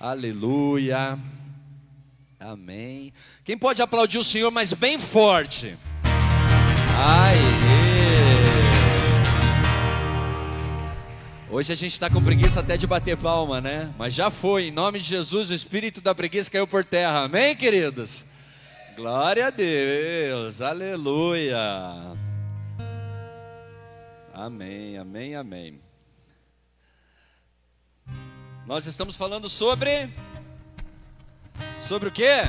Aleluia. Amém. Quem pode aplaudir o Senhor, mas bem forte? Hoje a gente está com preguiça até de bater palma, né? Mas já foi, em nome de Jesus, o espírito da preguiça caiu por terra. Amém, queridos? Glória a Deus, aleluia. Amém, amém, amém. Nós estamos falando sobre o quê?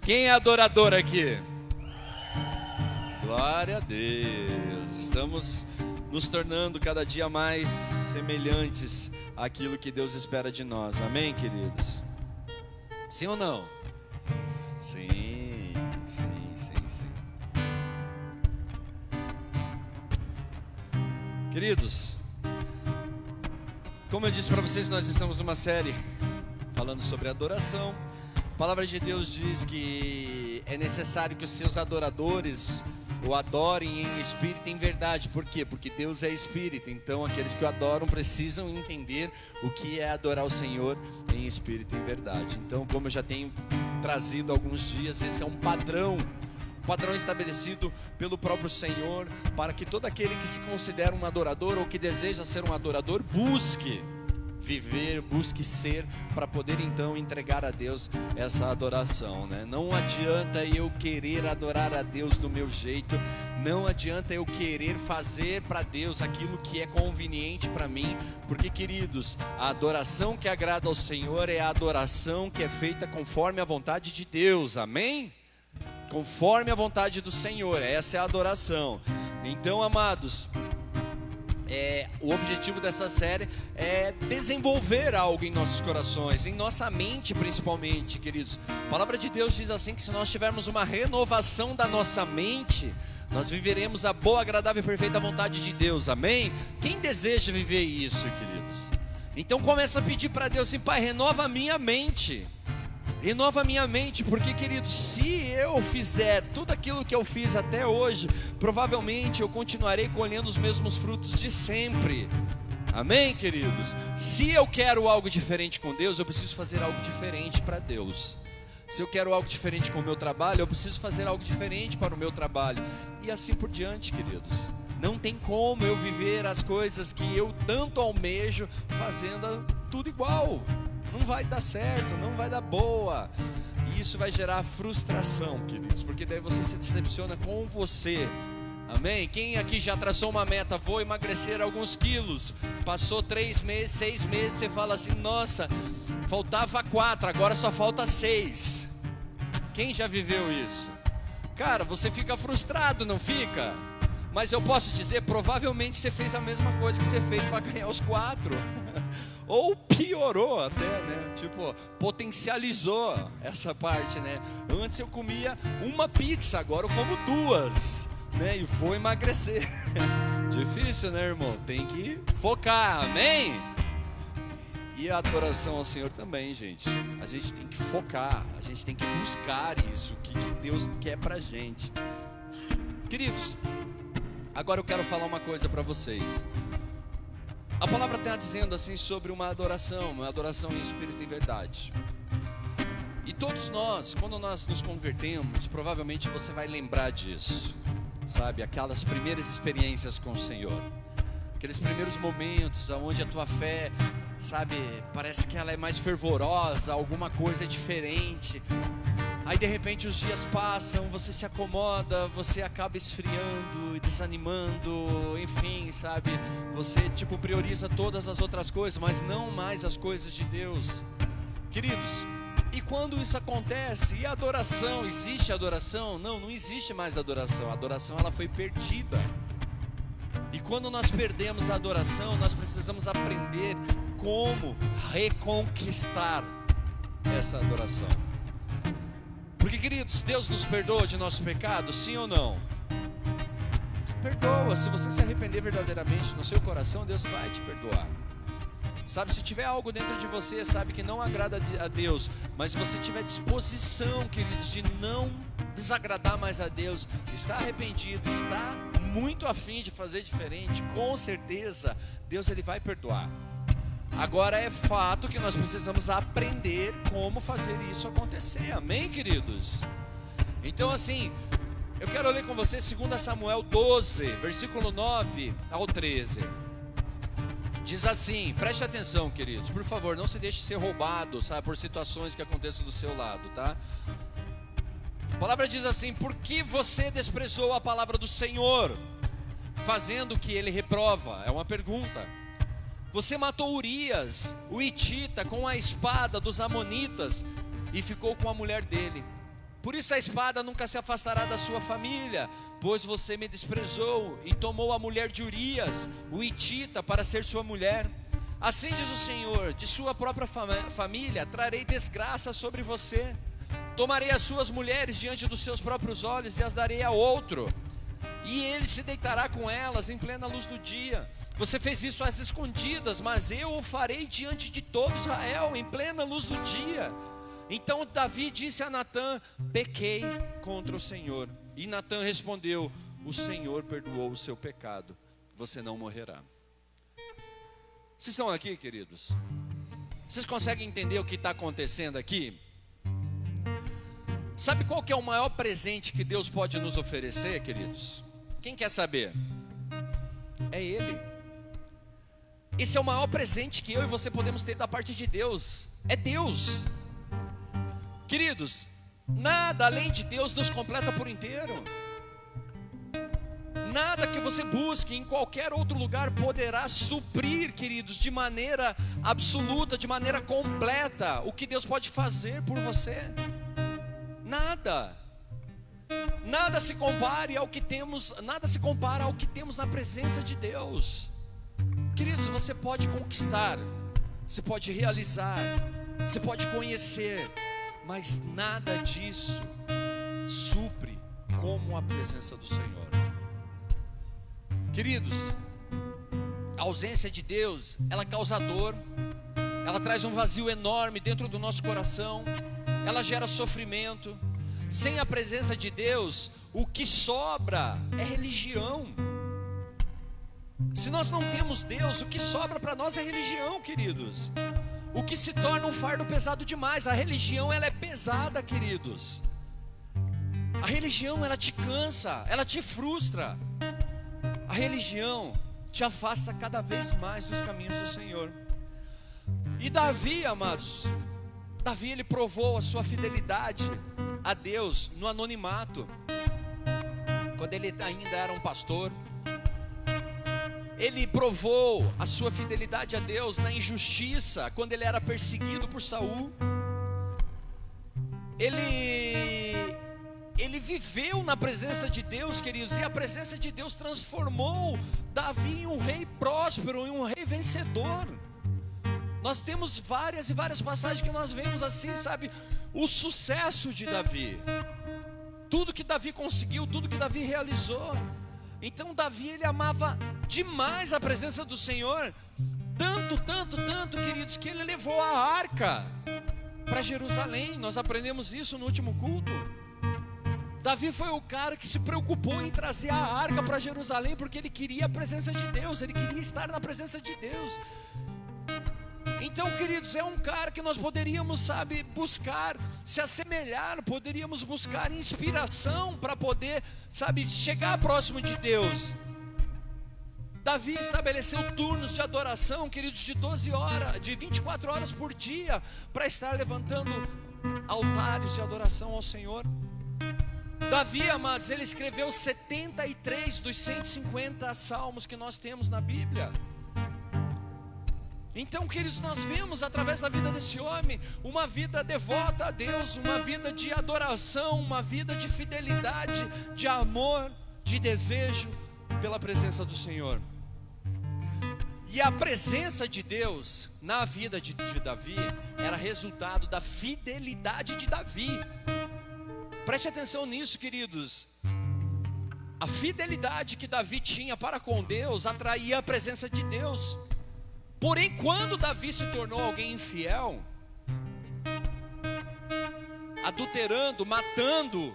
Quem é adorador aqui? Glória a Deus. Estamos nos tornando cada dia mais semelhantes àquilo que Deus espera de nós. Amém, queridos? Sim ou não? Sim, sim, sim, sim. Queridos, como eu disse para vocês, nós estamos numa série falando sobre adoração. A palavra de Deus diz que é necessário que os seus adoradores o adorem em espírito e em verdade. Por quê? Porque Deus é espírito. Então aqueles que o adoram precisam entender o que é adorar o Senhor em espírito e em verdade. Então, como eu já tenho trazido há alguns dias, esse é um padrão estabelecido pelo próprio Senhor, para que todo aquele que se considera um adorador ou que deseja ser um adorador, busque viver, busque ser, para poder então entregar a Deus essa adoração, né? Não adianta eu querer adorar a Deus do meu jeito, não adianta eu querer fazer para Deus aquilo que é conveniente para mim, porque, queridos, a adoração que agrada ao Senhor é a adoração que é feita conforme a vontade de Deus, amém? Conforme a vontade do Senhor, essa é a adoração. Então, amados, o objetivo dessa série é desenvolver algo em nossos corações, em nossa mente principalmente, queridos. A palavra de Deus diz assim, que se nós tivermos uma renovação da nossa mente, nós viveremos a boa, agradável e perfeita vontade de Deus, amém? Quem deseja viver isso, queridos? Então começa a pedir para Deus assim: Pai, renova a minha mente. Renova a minha mente, porque, queridos, se eu fizer tudo aquilo que eu fiz até hoje, provavelmente eu continuarei colhendo os mesmos frutos de sempre. Amém, queridos? Se eu quero algo diferente com Deus, eu preciso fazer algo diferente para Deus. Se eu quero algo diferente com o meu trabalho, eu preciso fazer algo diferente para o meu trabalho. E assim por diante, queridos. Não tem como eu viver as coisas que eu tanto almejo fazendo tudo igual. Não vai dar certo, não vai dar boa. E isso vai gerar frustração, queridos, porque daí você se decepciona com você. Amém? Quem aqui já traçou uma meta? Vou emagrecer alguns quilos. Passou 3 meses, 6 meses, você fala assim: nossa, faltava 4, agora só falta 6. Quem já viveu isso? Cara, você fica frustrado, não fica? Mas eu posso dizer, provavelmente você fez a mesma coisa que você fez para ganhar os 4. Ou piorou até, né? Tipo, potencializou essa parte, né? Antes eu comia uma pizza, agora eu como 2, né? E vou emagrecer. Difícil, né, irmão? Tem que focar, amém? E a adoração ao Senhor também, gente. A gente tem que focar, a gente tem que buscar isso, o que Deus quer pra gente. Queridos, agora eu quero falar uma coisa pra vocês. A palavra está dizendo assim sobre uma adoração em espírito e em verdade. E todos nós, quando nós nos convertemos, provavelmente você vai lembrar disso, sabe? Aquelas primeiras experiências com o Senhor, aqueles primeiros momentos onde a tua fé, sabe, parece que ela é mais fervorosa, alguma coisa é diferente. Aí de repente os dias passam, você se acomoda, você acaba esfriando e desanimando, enfim, sabe? Você tipo prioriza todas as outras coisas, mas não mais as coisas de Deus. Queridos, e quando isso acontece, e a adoração, existe adoração? Não existe mais adoração, a adoração ela foi perdida. E quando nós perdemos a adoração, nós precisamos aprender como reconquistar essa adoração. Porque, queridos, Deus nos perdoa de nossos pecados, sim ou não? Perdoa, se você se arrepender verdadeiramente no seu coração, Deus vai te perdoar. Sabe, se tiver algo dentro de você, sabe, que não agrada a Deus, mas se você tiver disposição, queridos, de não desagradar mais a Deus, está arrependido, está muito afim de fazer diferente, com certeza, Deus ele vai perdoar. Agora é fato que nós precisamos aprender como fazer isso acontecer. Amém, queridos? Então assim, eu quero ler com você 2 Samuel 12, versículo 9 ao 13. Diz assim, preste atenção, queridos, por favor, não se deixe ser roubado, sabe, por situações que aconteçam do seu lado, tá? A palavra diz assim: por que você desprezou a palavra do Senhor, fazendo o que ele reprova? É uma pergunta. Você matou Urias, o hitita, com a espada dos amonitas e ficou com a mulher dele. Por isso a espada nunca se afastará da sua família, pois você me desprezou e tomou a mulher de Urias, o hitita, para ser sua mulher. Assim diz o Senhor: de sua própria família trarei desgraça sobre você. Tomarei as suas mulheres diante dos seus próprios olhos e as darei a outro, e ele se deitará com elas em plena luz do dia. Você fez isso às escondidas, mas eu o farei diante de todo Israel, em plena luz do dia. Então Davi disse a Natã: pequei contra o Senhor. E Natã respondeu: o Senhor perdoou o seu pecado, você não morrerá. Vocês estão aqui, queridos? Vocês conseguem entender o que está acontecendo aqui? Sabe qual que é o maior presente que Deus pode nos oferecer, queridos? Quem quer saber? É Ele. Esse é o maior presente que eu e você podemos ter da parte de Deus. É Deus. Queridos, nada além de Deus nos completa por inteiro. Nada que você busque em qualquer outro lugar poderá suprir, queridos, de maneira absoluta, de maneira completa, o que Deus pode fazer por você. Nada. Nada se compare ao que temos, nada se compara ao que temos na presença de Deus. Queridos, você pode conquistar, você pode realizar, você pode conhecer, mas nada disso supre como a presença do Senhor. Queridos, a ausência de Deus, ela causa dor, ela traz um vazio enorme dentro do nosso coração, ela gera sofrimento. Sem a presença de Deus, o que sobra é religião. Se nós não temos Deus, o que sobra para nós é religião, queridos. O que se torna um fardo pesado demais. A religião, ela é pesada, queridos. A religião, ela te cansa, ela te frustra. A religião te afasta cada vez mais dos caminhos do Senhor. E Davi, amados, Davi, ele provou a sua fidelidade a Deus no anonimato, quando ele ainda era um pastor. Ele provou a sua fidelidade a Deus na injustiça, quando ele era perseguido por Saul. Ele viveu na presença de Deus, queridos, e a presença de Deus transformou Davi em um rei próspero, em um rei vencedor. Nós temos várias e várias passagens que nós vemos assim, sabe, o sucesso de Davi, tudo que Davi conseguiu, tudo que Davi realizou. Então Davi, ele amava demais a presença do Senhor, tanto, queridos, que ele levou a arca para Jerusalém. Nós aprendemos isso no último culto. Davi foi o cara que se preocupou em trazer a arca para Jerusalém, porque ele queria a presença de Deus, ele queria estar na presença de Deus. Então, queridos, é um cara que nós poderíamos, sabe, buscar, se assemelhar, poderíamos buscar inspiração para poder, sabe, chegar próximo de Deus. Davi estabeleceu turnos de adoração, queridos, de 12 horas, de 24 horas por dia, para estar levantando altares de adoração ao Senhor. Davi, amados, ele escreveu 73 dos 150 salmos que nós temos na Bíblia. Então, queridos, nós vemos através da vida desse homem uma vida devota a Deus, uma vida de adoração, uma vida de fidelidade, de amor, de desejo pela presença do Senhor. E a presença de Deus na vida de Davi era resultado da fidelidade de Davi. Preste atenção nisso, queridos. A fidelidade que Davi tinha para com Deus atraía a presença de Deus. Porém, quando Davi se tornou alguém infiel, adulterando, matando,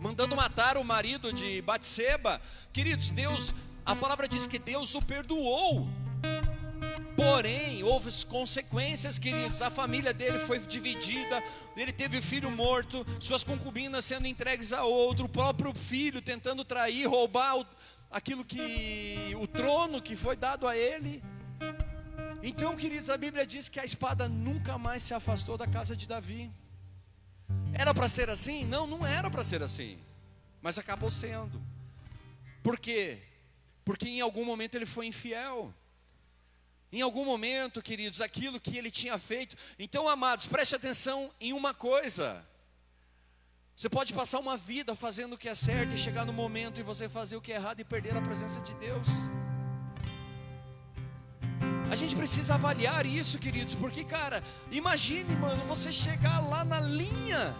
mandando matar o marido de Batseba, queridos, Deus, a palavra diz que Deus o perdoou. Porém, houve consequências, queridos. A família dele foi dividida, ele teve o filho morto, suas concubinas sendo entregues a outro, o próprio filho tentando trair, roubar o trono que foi dado a ele. Então, queridos, a Bíblia diz que a espada nunca mais se afastou da casa de Davi. Era para ser assim? Não, não era para ser assim, mas acabou sendo. Por quê? Porque em algum momento ele foi infiel. Em algum momento, queridos, aquilo que ele tinha feito. Então, amados, preste atenção em uma coisa. Você pode passar uma vida fazendo o que é certo e chegar no momento e você fazer o que é errado e perder a presença de Deus. A gente precisa avaliar isso, queridos, porque, cara, imagine, mano, você chegar lá na linha,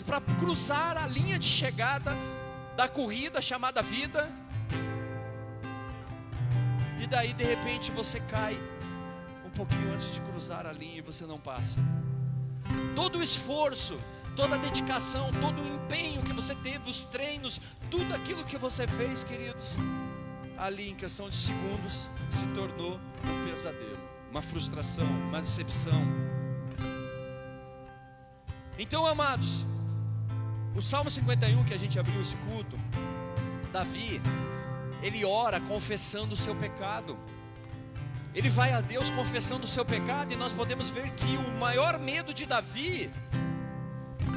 para cruzar a linha de chegada da corrida chamada vida. E daí de repente você cai um pouquinho antes de cruzar a linha e você não passa. Todo o esforço, toda a dedicação, todo o empenho que você teve, os treinos, tudo aquilo que você fez, queridos, ali em questão de segundos se tornou um pesadelo, uma frustração, uma decepção. Então, amados, o Salmo 51 que a gente abriu esse culto, Davi, ele ora confessando o seu pecado. Ele vai a Deus confessando o seu pecado. E nós podemos ver que o maior medo de Davi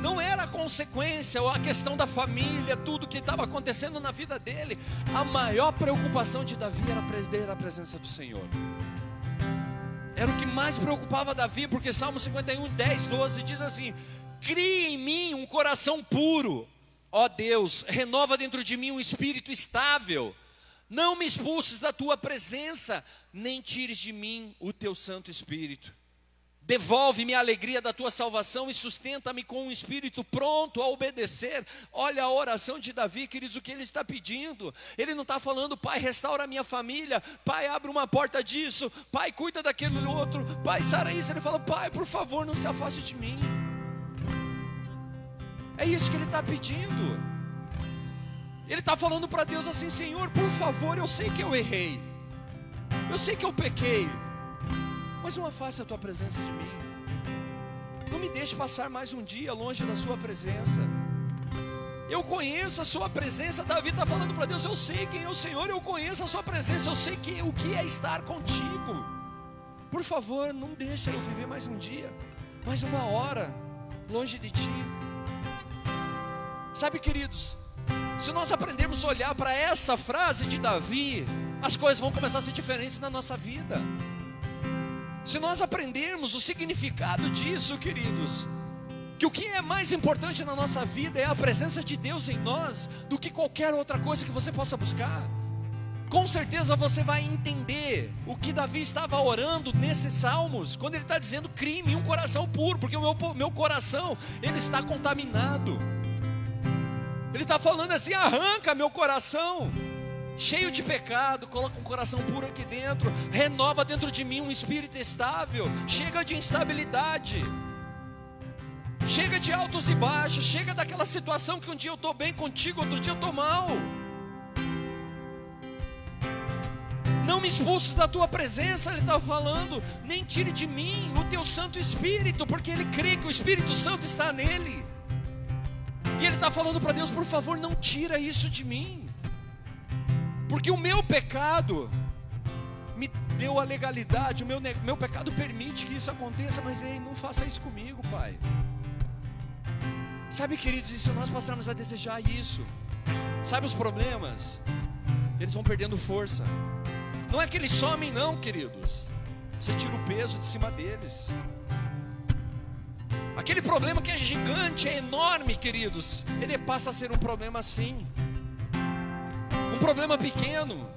não era a consequência ou a questão da família, tudo que estava acontecendo na vida dele. A maior preocupação de Davi era perder a presença do Senhor. Era o que mais preocupava Davi, porque Salmo 51, 10, 12 diz assim: cria em mim um coração puro, ó Deus, renova dentro de mim um espírito estável. Não me expulses da tua presença, nem tires de mim o teu Santo Espírito. Devolve-me a alegria da tua salvação e sustenta-me com um espírito pronto a obedecer. Olha a oração de Davi, queridos, o que ele está pedindo. Ele não está falando: pai, restaura a minha família, pai, abre uma porta disso, pai, cuida daquele outro, pai, sara isso. Ele fala: pai, por favor, não se afaste de mim. É isso que ele está pedindo. Ele está falando para Deus assim: Senhor, por favor, eu sei que eu errei, eu sei que eu pequei, mas não afaste a tua presença de mim. Não me deixe passar mais um dia longe da sua presença. Eu conheço a sua presença. Davi está falando para Deus: eu sei quem é o Senhor, eu conheço a sua presença, eu sei o que é estar contigo. Por favor, não deixe eu viver mais um dia, mais uma hora longe de ti. Sabe, queridos, se nós aprendermos a olhar para essa frase de Davi, as coisas vão começar a ser diferentes na nossa vida. Se nós aprendermos o significado disso, queridos, que o que é mais importante na nossa vida é a presença de Deus em nós, do que qualquer outra coisa que você possa buscar, com certeza você vai entender o que Davi estava orando nesses salmos, quando ele está dizendo: crie-me um coração puro, porque o meu coração, ele está contaminado. Ele está falando assim: arranca meu coração, cheio de pecado, coloca um coração puro aqui dentro, renova dentro de mim um espírito estável. Chega de instabilidade, chega de altos e baixos, chega daquela situação que um dia eu estou bem contigo, outro dia eu estou mal. Não me expulses da tua presença, ele está falando, nem tire de mim o teu Santo Espírito, porque ele crê que o Espírito Santo está nele. E ele está falando para Deus: por favor, não tira isso de mim, porque o meu pecado me deu a legalidade, o meu pecado permite que isso aconteça, mas ei, não faça isso comigo, Pai. Sabe, queridos, e se nós passarmos a desejar isso, sabe, os problemas, eles vão perdendo força. Não é que eles somem não, queridos, você tira o peso de cima deles. Aquele problema que é gigante, é enorme, queridos, ele passa a ser um problema sim, um problema pequeno.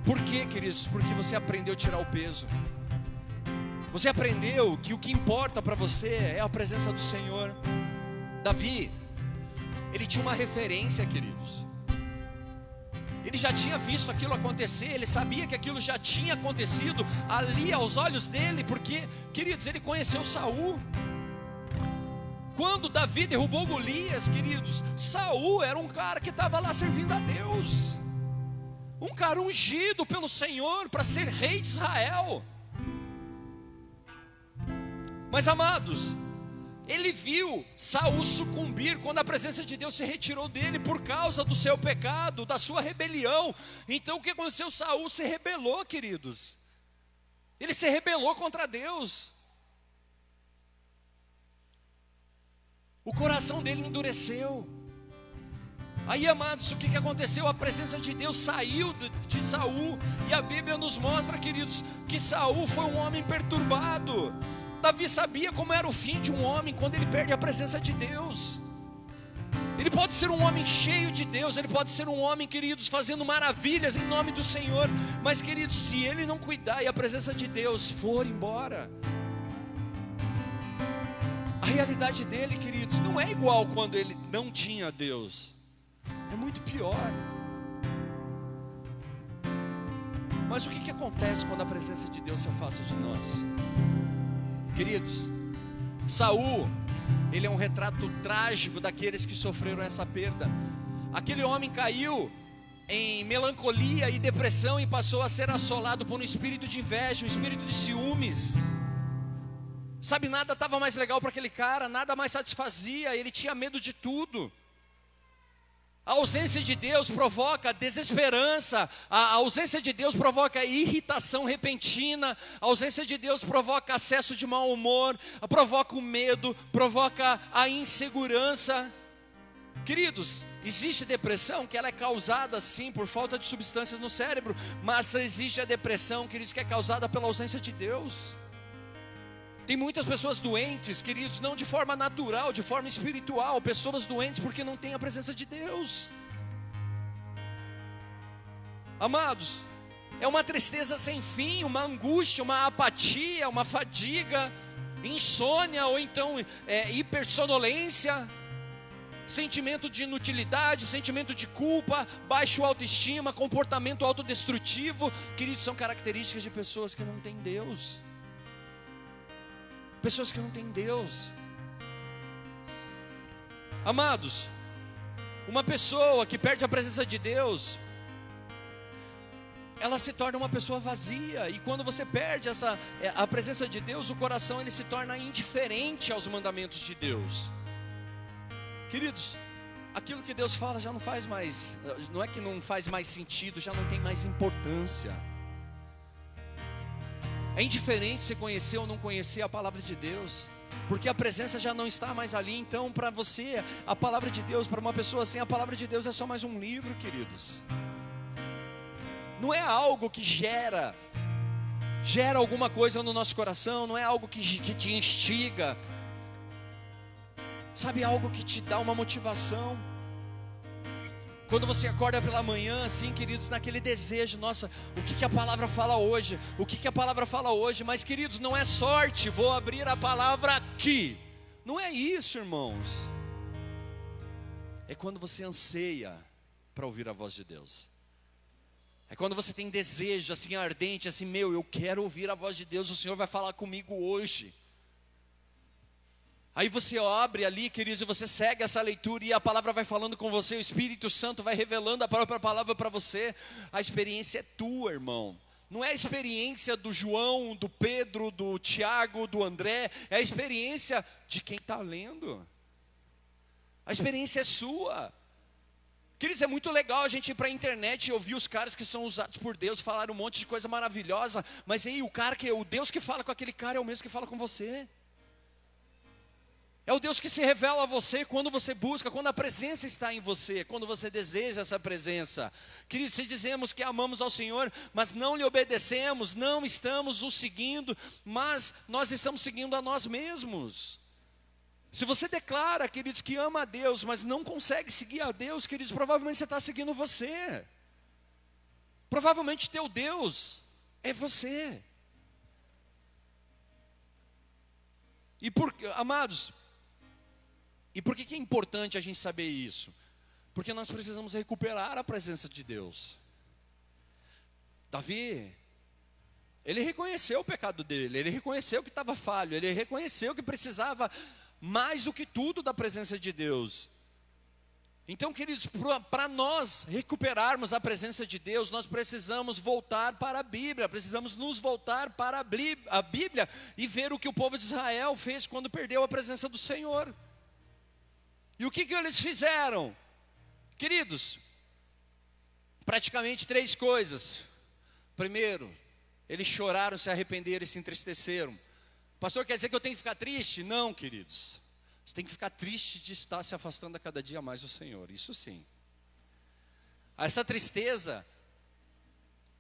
Por quê, queridos? Porque você aprendeu a tirar o peso. Você aprendeu que o que importa para você é a presença do Senhor. Davi, ele tinha uma referência, queridos. Ele já tinha visto aquilo acontecer, ele sabia que aquilo já tinha acontecido ali aos olhos dele, porque, queridos, ele conheceu Saul. Quando Davi derrubou Golias, queridos, Saul era um cara que estava lá servindo a Deus. Um cara ungido pelo Senhor para ser rei de Israel. Mas amados, ele viu Saul sucumbir quando a presença de Deus se retirou dele por causa do seu pecado, da sua rebelião. Então o que aconteceu? Saul se rebelou, queridos. Ele se rebelou contra Deus. O coração dele endureceu. Aí, amados, o que aconteceu? A presença de Deus saiu de Saul. E a Bíblia nos mostra, queridos, que Saul foi um homem perturbado. Davi sabia como era o fim de um homem quando ele perde a presença de Deus. Ele pode ser um homem cheio de Deus, ele pode ser um homem, queridos, fazendo maravilhas em nome do Senhor. Mas, queridos, se ele não cuidar e a presença de Deus for embora, a realidade dele, queridos, não é igual quando ele não tinha Deus. É muito pior. Mas o que acontece quando a presença de Deus se afasta de nós? Queridos, Saul, ele é um retrato trágico daqueles que sofreram essa perda. Aquele homem caiu em melancolia e depressão e passou a ser assolado por um espírito de inveja, um espírito de ciúmes. Sabe, nada estava mais legal para aquele cara, nada mais satisfazia, ele tinha medo de tudo. A ausência de Deus provoca desesperança, a ausência de Deus provoca irritação repentina, a ausência de Deus provoca acesso de mau humor, provoca o medo, provoca a insegurança. Queridos, existe depressão que ela é causada sim por falta de substâncias no cérebro, mas existe a depressão, queridos, que é causada pela ausência de Deus. Tem muitas pessoas doentes, queridos, não de forma natural, de forma espiritual. Pessoas doentes porque não têm a presença de Deus. Amados, é uma tristeza sem fim, uma angústia, uma apatia, uma fadiga, insônia ou então hipersonolência, sentimento de inutilidade, sentimento de culpa, baixo autoestima, comportamento autodestrutivo. Queridos, são características de pessoas que não têm Deus. Pessoas que não têm Deus. Amados, uma pessoa que perde a presença de Deus, ela se torna uma pessoa vazia. E quando você perde a presença de Deus, o coração ele se torna indiferente aos mandamentos de Deus. Queridos, aquilo que Deus fala já não faz mais, não é que não faz mais sentido, já não tem mais importância. É indiferente se conhecer ou não conhecer a palavra de Deus, porque a presença já não está mais ali. Então para você, a palavra de Deus, para uma pessoa assim, a palavra de Deus é só mais um livro, queridos. Não é algo que gera alguma coisa no nosso coração, não é algo que te instiga, sabe, algo que te dá uma motivação. Quando você acorda pela manhã, assim, queridos, naquele desejo, nossa, o que a palavra fala hoje? O que a palavra fala hoje? Mas, queridos, não é sorte, vou abrir a palavra aqui. Não é isso, irmãos. É quando você anseia para ouvir a voz de Deus. É quando você tem desejo, assim, ardente, assim, eu quero ouvir a voz de Deus, o Senhor vai falar comigo hoje. Aí você abre ali, queridos, e você segue essa leitura e a palavra vai falando com você, o Espírito Santo vai revelando a própria palavra para você. A experiência é tua, irmão. Não é a experiência do João, do Pedro, do Tiago, do André, é a experiência de quem está lendo. A experiência é sua. Queridos, é muito legal a gente ir para a internet e ouvir os caras que são usados por Deus falar um monte de coisa maravilhosa, mas aí o Deus que fala com aquele cara é o mesmo que fala com você. É o Deus que se revela a você quando você busca, quando a presença está em você, quando você deseja essa presença. Queridos, se dizemos que amamos ao Senhor, mas não lhe obedecemos, não estamos o seguindo, mas nós estamos seguindo a nós mesmos. Se você declara, queridos, que ama a Deus, mas não consegue seguir a Deus, queridos, provavelmente você está seguindo você. Provavelmente teu Deus é você. Amados, e por que é importante a gente saber isso? Porque nós precisamos recuperar a presença de Deus. Davi, ele reconheceu o pecado dele, ele reconheceu que estava falho, ele reconheceu que precisava mais do que tudo da presença de Deus. Então, queridos, para nós recuperarmos a presença de Deus, nós precisamos voltar para a Bíblia, precisamos nos voltar para a Bíblia e ver o que o povo de Israel fez quando perdeu a presença do Senhor. E o que eles fizeram? Queridos, praticamente 3 coisas. Primeiro, eles choraram, se arrependeram e se entristeceram. Pastor, quer dizer que eu tenho que ficar triste? Não, queridos. Você tem que ficar triste de estar se afastando a cada dia mais do Senhor, isso sim. Essa tristeza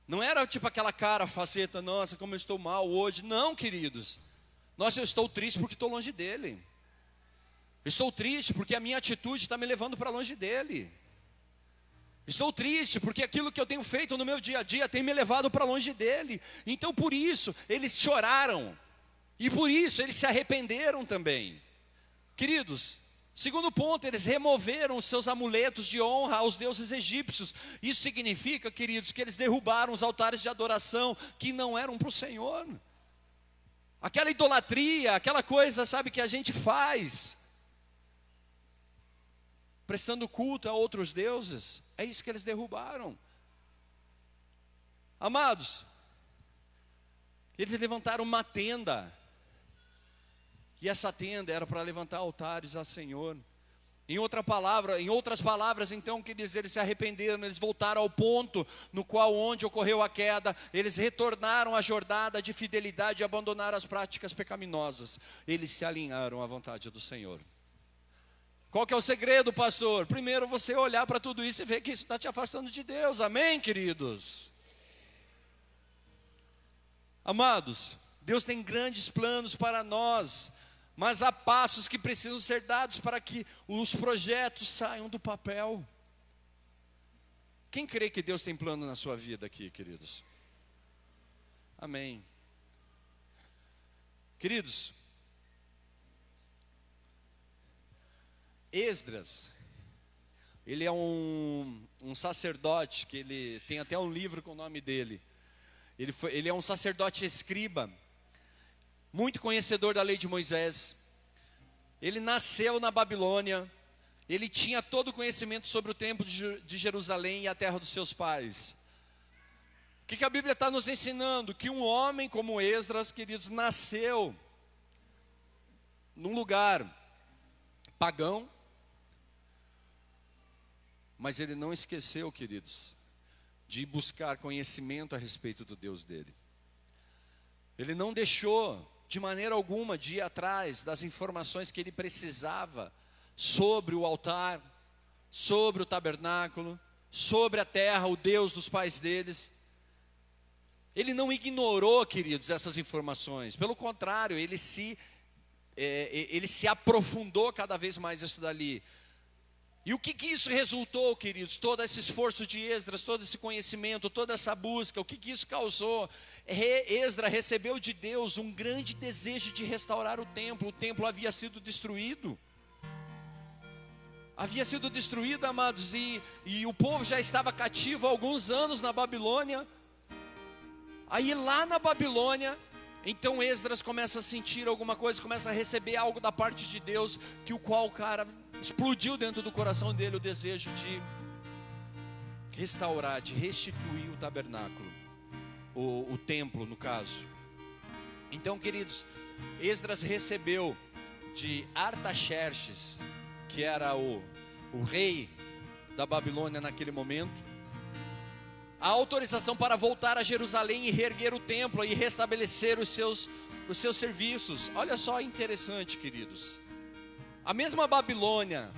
não era tipo aquela cara faceta, nossa, como eu estou mal hoje. Não, queridos. Nossa, eu estou triste porque estou longe dEle. Estou triste porque a minha atitude está me levando para longe dEle. Estou triste porque aquilo que eu tenho feito no meu dia a dia tem me levado para longe dEle. Então por isso eles choraram. E por isso eles se arrependeram também. Queridos, segundo ponto, eles removeram os seus amuletos de honra aos deuses egípcios. Isso significa, queridos, que eles derrubaram os altares de adoração que não eram para o Senhor. Aquela idolatria, aquela coisa, sabe, que a gente faz, prestando culto a outros deuses, é isso que eles derrubaram. Amados, eles levantaram uma tenda. E essa tenda era para levantar altares ao Senhor. Em outras palavras, então, que eles se arrependeram, eles voltaram ao ponto no qual onde ocorreu a queda, eles retornaram à jornada de fidelidade e abandonaram as práticas pecaminosas. Eles se alinharam à vontade do Senhor. Qual que é o segredo, pastor? Primeiro você olhar para tudo isso e ver que isso está te afastando de Deus. Amém, queridos? Amados, Deus tem grandes planos para nós. Mas há passos que precisam ser dados para que os projetos saiam do papel. Quem crê que Deus tem plano na sua vida aqui, queridos? Amém. Queridos, Esdras, ele é um sacerdote, que ele tem até um livro com o nome dele. Ele é um sacerdote escriba, muito conhecedor da lei de Moisés. Ele nasceu na Babilônia. Ele tinha todo o conhecimento sobre o templo de Jerusalém e a terra dos seus pais. O que a Bíblia está nos ensinando? Que um homem como Esdras, queridos, nasceu num lugar pagão, mas ele não esqueceu, queridos, de buscar conhecimento a respeito do Deus dele. Ele não deixou de maneira alguma de ir atrás das informações que ele precisava sobre o altar, sobre o tabernáculo, sobre a terra, o Deus dos pais deles. Ele não ignorou, queridos, essas informações. Pelo contrário, ele se aprofundou cada vez mais nisso dali. E o que isso resultou, queridos? Todo esse esforço de Esdras, todo esse conhecimento, toda essa busca, o que isso causou? Esdras recebeu de Deus um grande desejo de restaurar o templo havia sido destruído. Havia sido destruído, amados, e o povo já estava cativo há alguns anos na Babilônia. Aí lá na Babilônia, então Esdras começa a sentir alguma coisa, começa a receber algo da parte de Deus, que o qual, cara, explodiu dentro do coração dele o desejo de restaurar, de restituir o tabernáculo, o templo no caso. Então, queridos, Esdras recebeu de Artaxerxes, que era o rei da Babilônia naquele momento, a autorização para voltar a Jerusalém e reerguer o templo e restabelecer os seus serviços. Olha só, interessante, queridos. A mesma Babilônia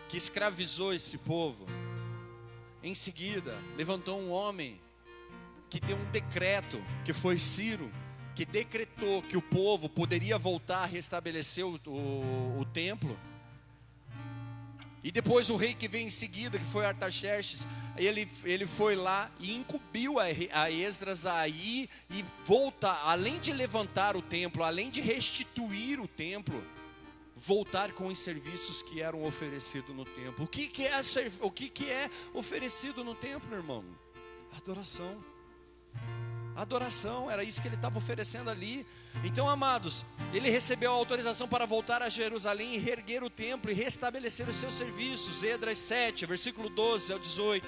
que escravizou esse povo, em seguida levantou um homem que deu um decreto, que foi Ciro, que decretou que o povo poderia voltar a restabelecer o templo. E depois o rei que veio em seguida, que foi Artaxerxes, ele foi lá e incumbiu a Esdras a ir e voltar, além de levantar o templo, além de restituir o templo, voltar com os serviços que eram oferecidos no templo. O que é oferecido no templo, irmão? Adoração. Adoração, era isso que ele estava oferecendo ali. Então, amados, ele recebeu a autorização para voltar a Jerusalém e reerguer o templo e restabelecer os seus serviços. Esdras 7, versículo 12 ao 18.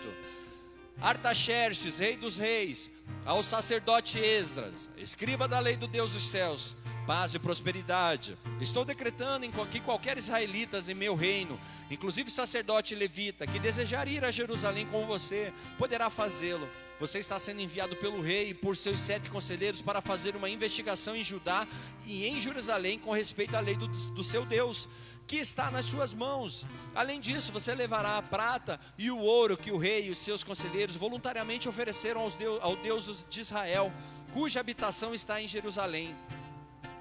Artaxerxes, rei dos reis, ao sacerdote Esdras, escriba da lei do Deus dos céus, paz e prosperidade. Estou decretando que qualquer israelita em meu reino, inclusive sacerdote levita, que desejar ir a Jerusalém com você, poderá fazê-lo. Você está sendo enviado pelo rei e por seus 7 conselheiros para fazer uma investigação em Judá e em Jerusalém com respeito à lei do seu Deus, que está nas suas mãos. Além disso, você levará a prata e o ouro que o rei e os seus conselheiros voluntariamente ofereceram ao Deus de Israel, cuja habitação está em Jerusalém,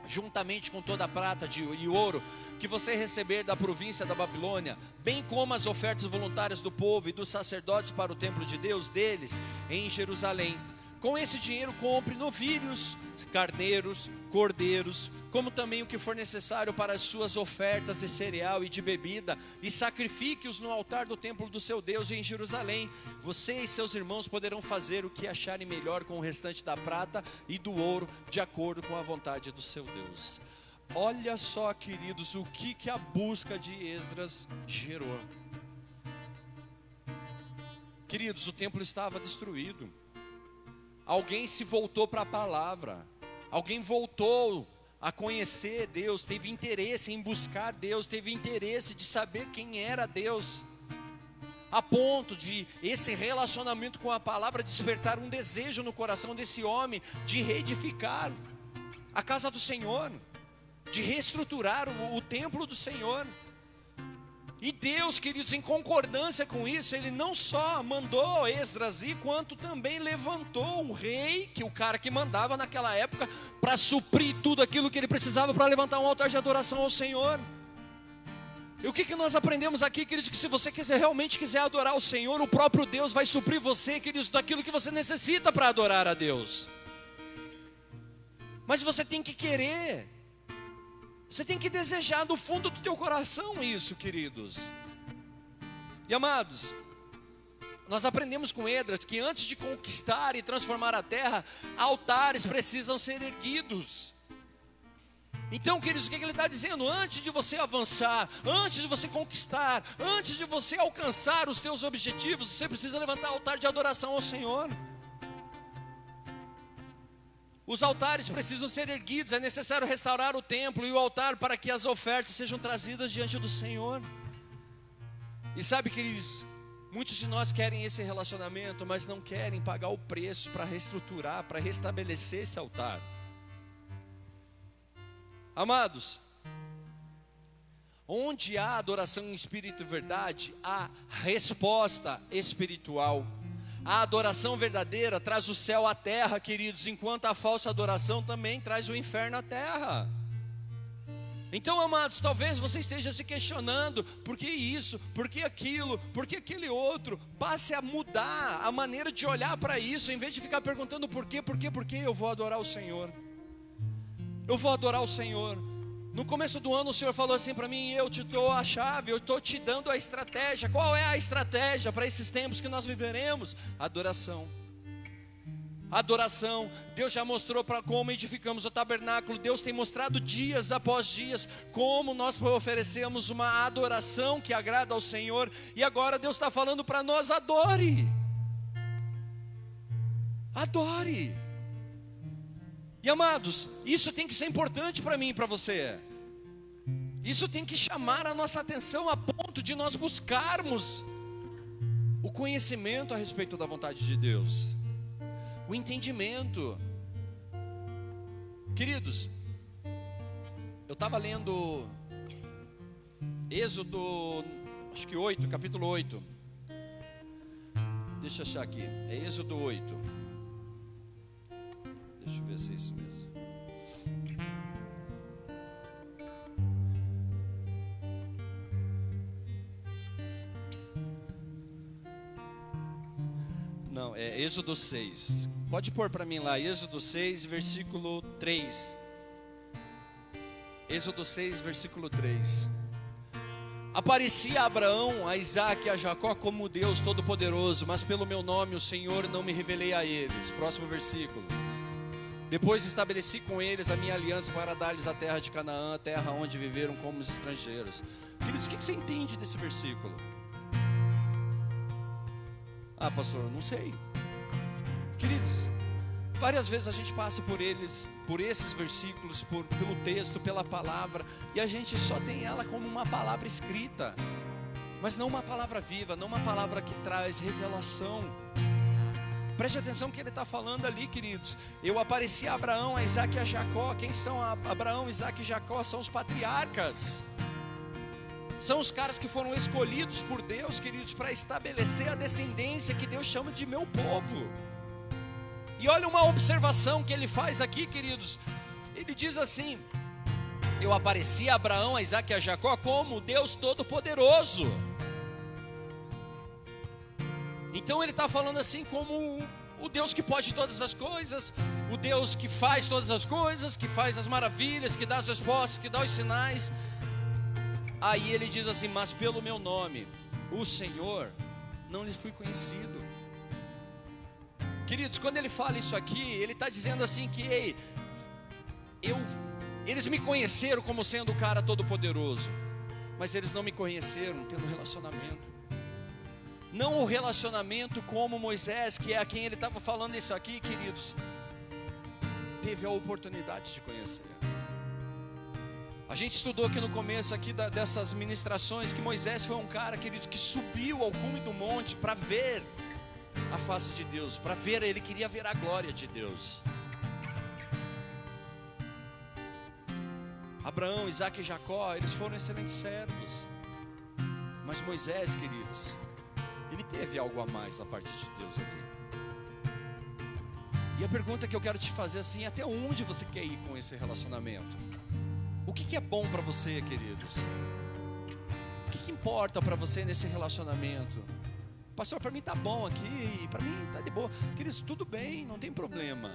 juntamente com toda a prata e ouro que você receber da província da Babilônia, bem como as ofertas voluntárias do povo e dos sacerdotes para o templo de Deus deles em Jerusalém. Com esse dinheiro compre novilhos, carneiros, cordeiros, como também o que for necessário para as suas ofertas de cereal e de bebida, e sacrifique-os no altar do templo do seu Deus em Jerusalém. Você e seus irmãos poderão fazer o que acharem melhor com o restante da prata e do ouro, de acordo com a vontade do seu Deus. Olha só, queridos, o que a busca de Esdras gerou. Queridos, o templo estava destruído. Alguém se voltou para a palavra. Alguém voltou a conhecer Deus, teve interesse em buscar Deus, teve interesse de saber quem era Deus, a ponto de esse relacionamento com a palavra despertar um desejo no coração desse homem de reedificar a casa do Senhor, de reestruturar o templo do Senhor. E Deus, queridos, em concordância com isso, Ele não só mandou Esdras ir, quanto também levantou o rei, que o cara que mandava naquela época, para suprir tudo aquilo que ele precisava para levantar um altar de adoração ao Senhor. E o que nós aprendemos aqui, queridos? Que se você realmente quiser adorar o Senhor, o próprio Deus vai suprir você, queridos, daquilo que você necessita para adorar a Deus. Mas você tem que querer. Você tem que desejar do fundo do teu coração isso, queridos. E amados, nós aprendemos com Esdras que antes de conquistar e transformar a terra, altares precisam ser erguidos. Então, queridos, o que ele está dizendo? Antes de você avançar, antes de você conquistar, antes de você alcançar os teus objetivos, você precisa levantar altar de adoração ao Senhor. Os altares precisam ser erguidos, é necessário restaurar o templo e o altar para que as ofertas sejam trazidas diante do Senhor. E sabe, queridos, muitos de nós querem esse relacionamento, mas não querem pagar o preço para reestruturar, para restabelecer esse altar. Amados, onde há adoração em espírito e verdade, há resposta espiritual. A adoração verdadeira traz o céu à terra, queridos, enquanto a falsa adoração também traz o inferno à terra. Então, amados, talvez você esteja se questionando, por que isso, por que aquilo, por que aquele outro? Passe a mudar a maneira de olhar para isso, em vez de ficar perguntando por quê, eu vou adorar o Senhor. Eu vou adorar o Senhor. No começo do ano o Senhor falou assim para mim: eu te dou a chave, eu estou te dando a estratégia. Qual é a estratégia para esses tempos que nós viveremos? Adoração. Adoração. Deus já mostrou para como edificamos o tabernáculo. Deus tem mostrado dias após dias como nós oferecemos uma adoração que agrada ao Senhor. E agora Deus está falando para nós: adore. Adore. E amados, isso tem que ser importante para mim e para você. Isso tem que chamar a nossa atenção a ponto de nós buscarmos o conhecimento a respeito da vontade de Deus, o entendimento. Queridos, eu estava lendo Êxodo, acho que 8, capítulo 8. Deixa eu achar aqui, é Êxodo 8. Deixa eu ver se é isso mesmo. Não, é Êxodo 6. Pode pôr para mim lá, Êxodo 6, versículo 3. Êxodo 6, versículo 3. Aparecia a Abraão, a Isaque e a Jacó como Deus Todo-Poderoso, mas pelo meu nome, o Senhor, não me revelei a eles. Próximo versículo. Depois estabeleci com eles a minha aliança para dar-lhes a terra de Canaã, a terra onde viveram como os estrangeiros. Queridos, o que você entende desse versículo? Ah, pastor, eu não sei. Queridos, várias vezes a gente passa por eles, por esses versículos, pelo texto, pela palavra, e a gente só tem ela como uma palavra escrita, mas não uma palavra viva, não uma palavra que traz revelação. Preste atenção que ele está falando ali, queridos. Eu apareci a Abraão, a Isaac e a Jacó. Quem são Abraão, Isaac e Jacó? São os patriarcas. São os caras que foram escolhidos por Deus, queridos, para estabelecer a descendência que Deus chama de meu povo. E olha uma observação que ele faz aqui, queridos. Ele diz assim: eu apareci a Abraão, a Isaac e a Jacó como Deus Todo-Poderoso. Então ele está falando assim como o Deus que pode todas as coisas, o Deus que faz todas as coisas, que faz as maravilhas, que dá as respostas, que dá os sinais. Aí ele diz assim: mas pelo meu nome, o Senhor, não lhe fui conhecido. Queridos, quando ele fala isso aqui, ele está dizendo assim que eles me conheceram como sendo o cara todo poderoso, mas eles não me conheceram tendo relacionamento. Não o relacionamento como Moisés, que é a quem ele estava falando isso aqui, queridos, teve a oportunidade de conhecer. A gente estudou aqui no começo aqui dessas ministrações que Moisés foi um cara, queridos, que subiu ao cume do monte para ver a face de Deus, para ver, ele queria ver a glória de Deus. Abraão, Isaac e Jacó, eles foram excelentes servos, mas Moisés, queridos, ele teve algo a mais da parte de Deus ali. E a pergunta que eu quero te fazer assim: até onde você quer ir com esse relacionamento? O que é bom para você, queridos? O que importa para você nesse relacionamento? Pastor, para mim tá bom aqui, para mim tá de boa. Queridos, tudo bem, não tem problema.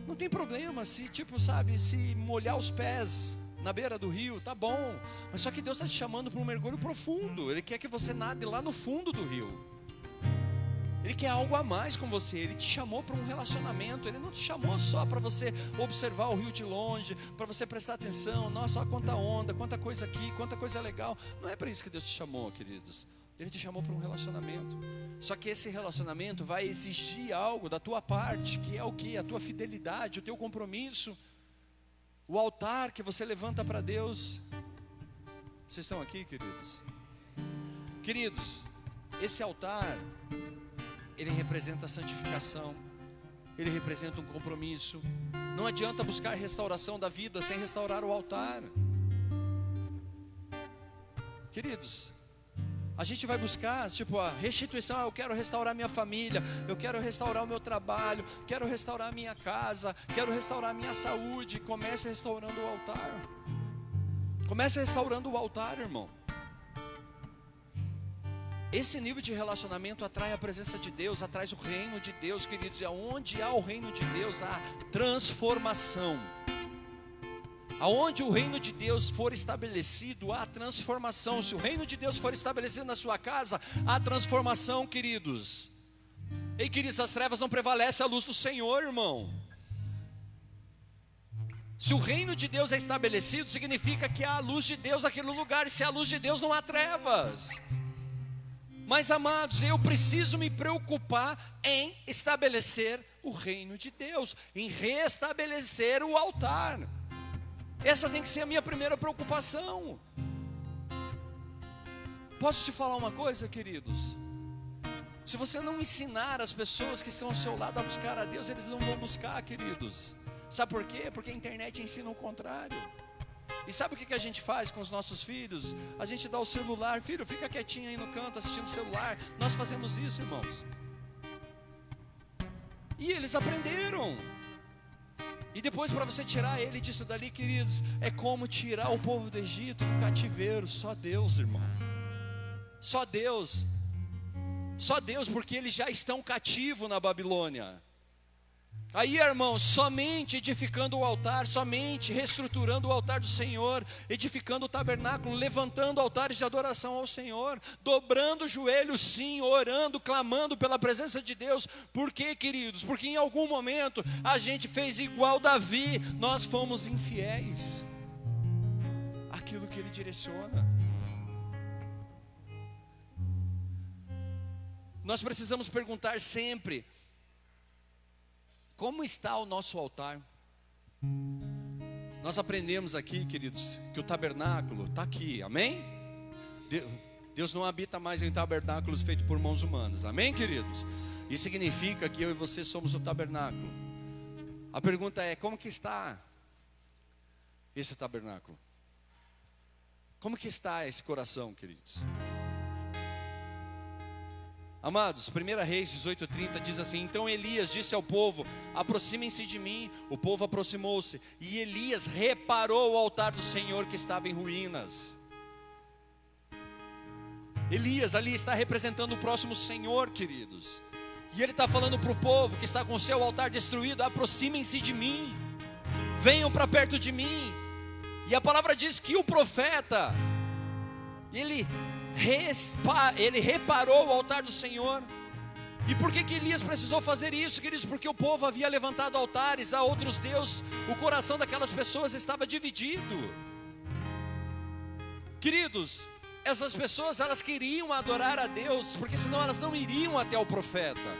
Não tem problema se, se molhar os pés na beira do rio, tá bom. Mas só que Deus está te chamando para um mergulho profundo. Ele quer que você nade lá no fundo do rio. Ele quer algo a mais com você. Ele te chamou para um relacionamento. Ele não te chamou só para você observar o rio de longe, para você prestar atenção. Nossa, olha quanta onda, quanta coisa aqui, quanta coisa legal. Não é para isso que Deus te chamou, queridos. Ele te chamou para um relacionamento. Só que esse relacionamento vai exigir algo da tua parte, que é o que? A tua fidelidade, o teu compromisso. O altar que você levanta para Deus. Vocês estão aqui, queridos? Queridos, esse altar, ele representa a santificação. Ele representa um compromisso. Não adianta buscar restauração da vida sem restaurar o altar. Queridos, a gente vai buscar, a restituição. Eu quero restaurar minha família, eu quero restaurar o meu trabalho, quero restaurar a minha casa, quero restaurar a minha saúde. Comece restaurando o altar. Comece restaurando o altar, irmão. Esse nível de relacionamento atrai a presença de Deus, atrai o reino de Deus, queridos. E aonde há o reino de Deus, há transformação. Aonde o reino de Deus for estabelecido, há transformação. Se o reino de Deus for estabelecido na sua casa, há transformação, queridos. Ei, queridos, as trevas não prevalecem à luz do Senhor, irmão. Se o reino de Deus é estabelecido, significa que há a luz de Deus naquele lugar. E se há a luz de Deus, não há trevas. Mas, amados, eu preciso me preocupar em estabelecer o reino de Deus, em restabelecer o altar. Essa tem que ser a minha primeira preocupação. Posso te falar uma coisa, queridos? Se você não ensinar as pessoas que estão ao seu lado a buscar a Deus, eles não vão buscar, queridos. Sabe por quê? Porque a internet ensina o contrário. E sabe o que a gente faz com os nossos filhos? A gente dá o celular. Filho, fica quietinho aí no canto assistindo o celular. Nós fazemos isso, irmãos. E eles aprenderam. E depois, para você tirar ele disso dali, queridos, é como tirar o povo do Egito do cativeiro. Só Deus, irmão. Só Deus. Só Deus, porque eles já estão cativos na Babilônia. Aí, irmãos, somente edificando o altar, somente reestruturando o altar do Senhor, edificando o tabernáculo, levantando altares de adoração ao Senhor, dobrando o joelho, sim, orando, clamando pela presença de Deus. Por quê, queridos? Porque em algum momento a gente fez igual Davi, nós fomos infiéis àquilo que ele direciona. Nós precisamos perguntar sempre: como está o nosso altar? Nós aprendemos aqui, queridos, que o tabernáculo está aqui, amém? Deus não habita mais em tabernáculos feitos por mãos humanas, amém, queridos? Isso significa que eu e você somos o tabernáculo. A pergunta é: como que está esse tabernáculo? Como que está esse coração, queridos? Amados, 1 Reis 18:30 diz assim: então Elias disse ao povo: aproximem-se de mim. O povo aproximou-se, e Elias reparou o altar do Senhor que estava em ruínas. Elias ali está representando o próximo Senhor, queridos. E ele está falando para o povo que está com o seu altar destruído: aproximem-se de mim, venham para perto de mim. E a palavra diz que o profeta, ele reparou o altar do Senhor. E por que Elias precisou fazer isso, queridos? Porque o povo havia levantado altares a outros deuses. O coração daquelas pessoas estava dividido. Queridos, essas pessoas, elas queriam adorar a Deus, porque senão elas não iriam até o profeta.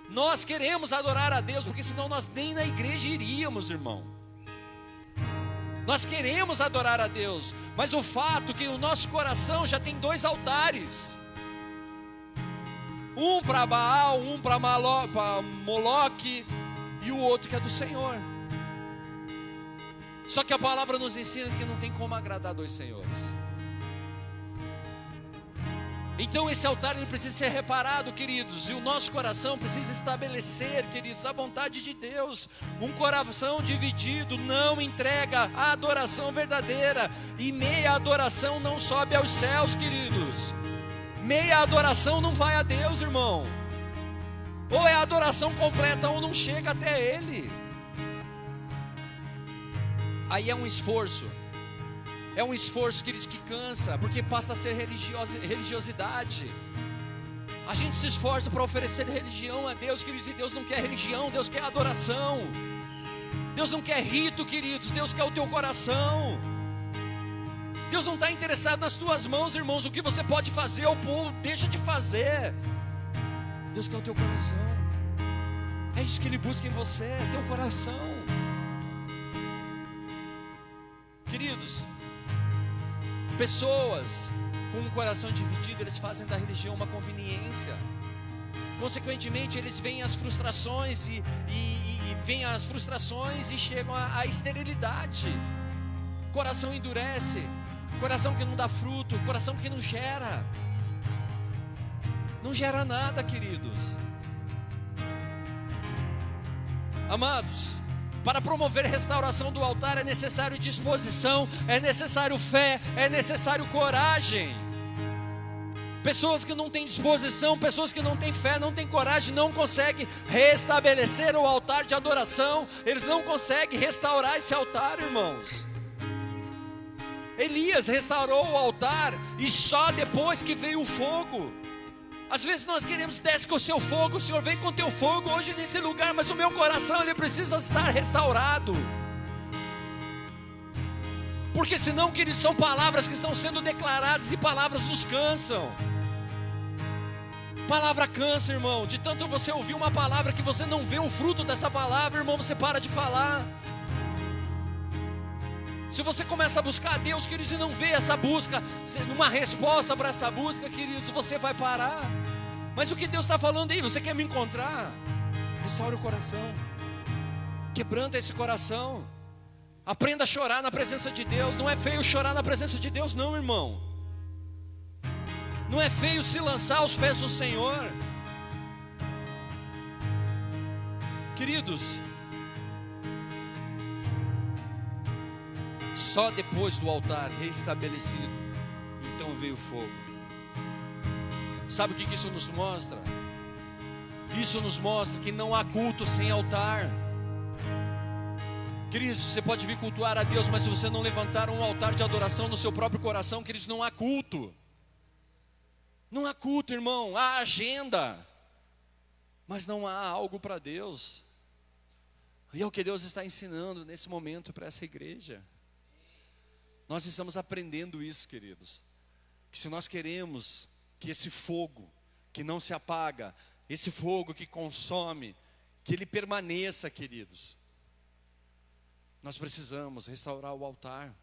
Nós queremos adorar a Deus, porque senão nós nem na igreja iríamos, irmão. Nós queremos adorar a Deus, mas o fato é que o nosso coração já tem dois altares. Um para Baal, um para Moloque, e o outro que é do Senhor. Só que a palavra nos ensina que não tem como agradar dois senhores. Então esse altar ele precisa ser reparado, queridos, e o nosso coração precisa estabelecer, queridos, a vontade de Deus. Um coração dividido não entrega a adoração verdadeira, e meia adoração não sobe aos céus, queridos. Meia adoração não vai a Deus, irmão. Ou é a adoração completa ou não chega até Ele. Aí é um esforço. É um esforço, queridos, que cansa, porque passa a ser religiosidade. A gente se esforça para oferecer religião a Deus, queridos, e Deus não quer religião, Deus quer adoração. Deus não quer rito, queridos, Deus quer o teu coração. Deus não está interessado nas tuas mãos, irmãos, o que você pode fazer ou deixa de fazer. Deus quer o teu coração. É isso que Ele busca em você, é teu coração. Queridos, pessoas com um coração dividido, eles fazem da religião uma conveniência. Consequentemente, eles veem as frustrações e veem as frustrações e chegam à esterilidade. Coração endurece, coração que não dá fruto, coração que não gera nada, queridos. Amados, para promover restauração do altar é necessário disposição, é necessário fé, é necessário coragem. Pessoas que não têm disposição, pessoas que não têm fé, não têm coragem, não conseguem restabelecer o altar de adoração. Eles não conseguem restaurar esse altar, irmãos. Elias restaurou o altar e só depois que veio o fogo. Às vezes nós queremos: desce com o seu fogo, Senhor, vem com o teu fogo hoje nesse lugar, mas o meu coração, ele precisa estar restaurado. Porque senão, queridos, são palavras que estão sendo declaradas e palavras nos cansam. Palavra cansa, irmão. De tanto você ouvir uma palavra que você não vê o fruto dessa palavra, irmão, você para de falar. Se você começa a buscar a Deus, queridos, e não vê essa busca, uma resposta para essa busca, queridos, você vai parar. Mas o que Deus está falando aí? Você quer me encontrar? Restaura o coração, quebranta esse coração. Aprenda a chorar na presença de Deus. Não é feio chorar na presença de Deus, não, irmão. Não é feio se lançar aos pés do Senhor. Queridos, só depois do altar restabelecido, então veio o fogo. Sabe o que isso nos mostra? Isso nos mostra que não há culto sem altar. Queridos, você pode vir cultuar a Deus, mas se você não levantar um altar de adoração no seu próprio coração, queridos, não há culto. Não há culto, irmão, há agenda, mas não há algo para Deus. E é o que Deus está ensinando nesse momento para essa igreja. Nós estamos aprendendo isso, queridos, que se nós queremos que esse fogo que não se apaga, esse fogo que consome, que ele permaneça, queridos, nós precisamos restaurar o altar.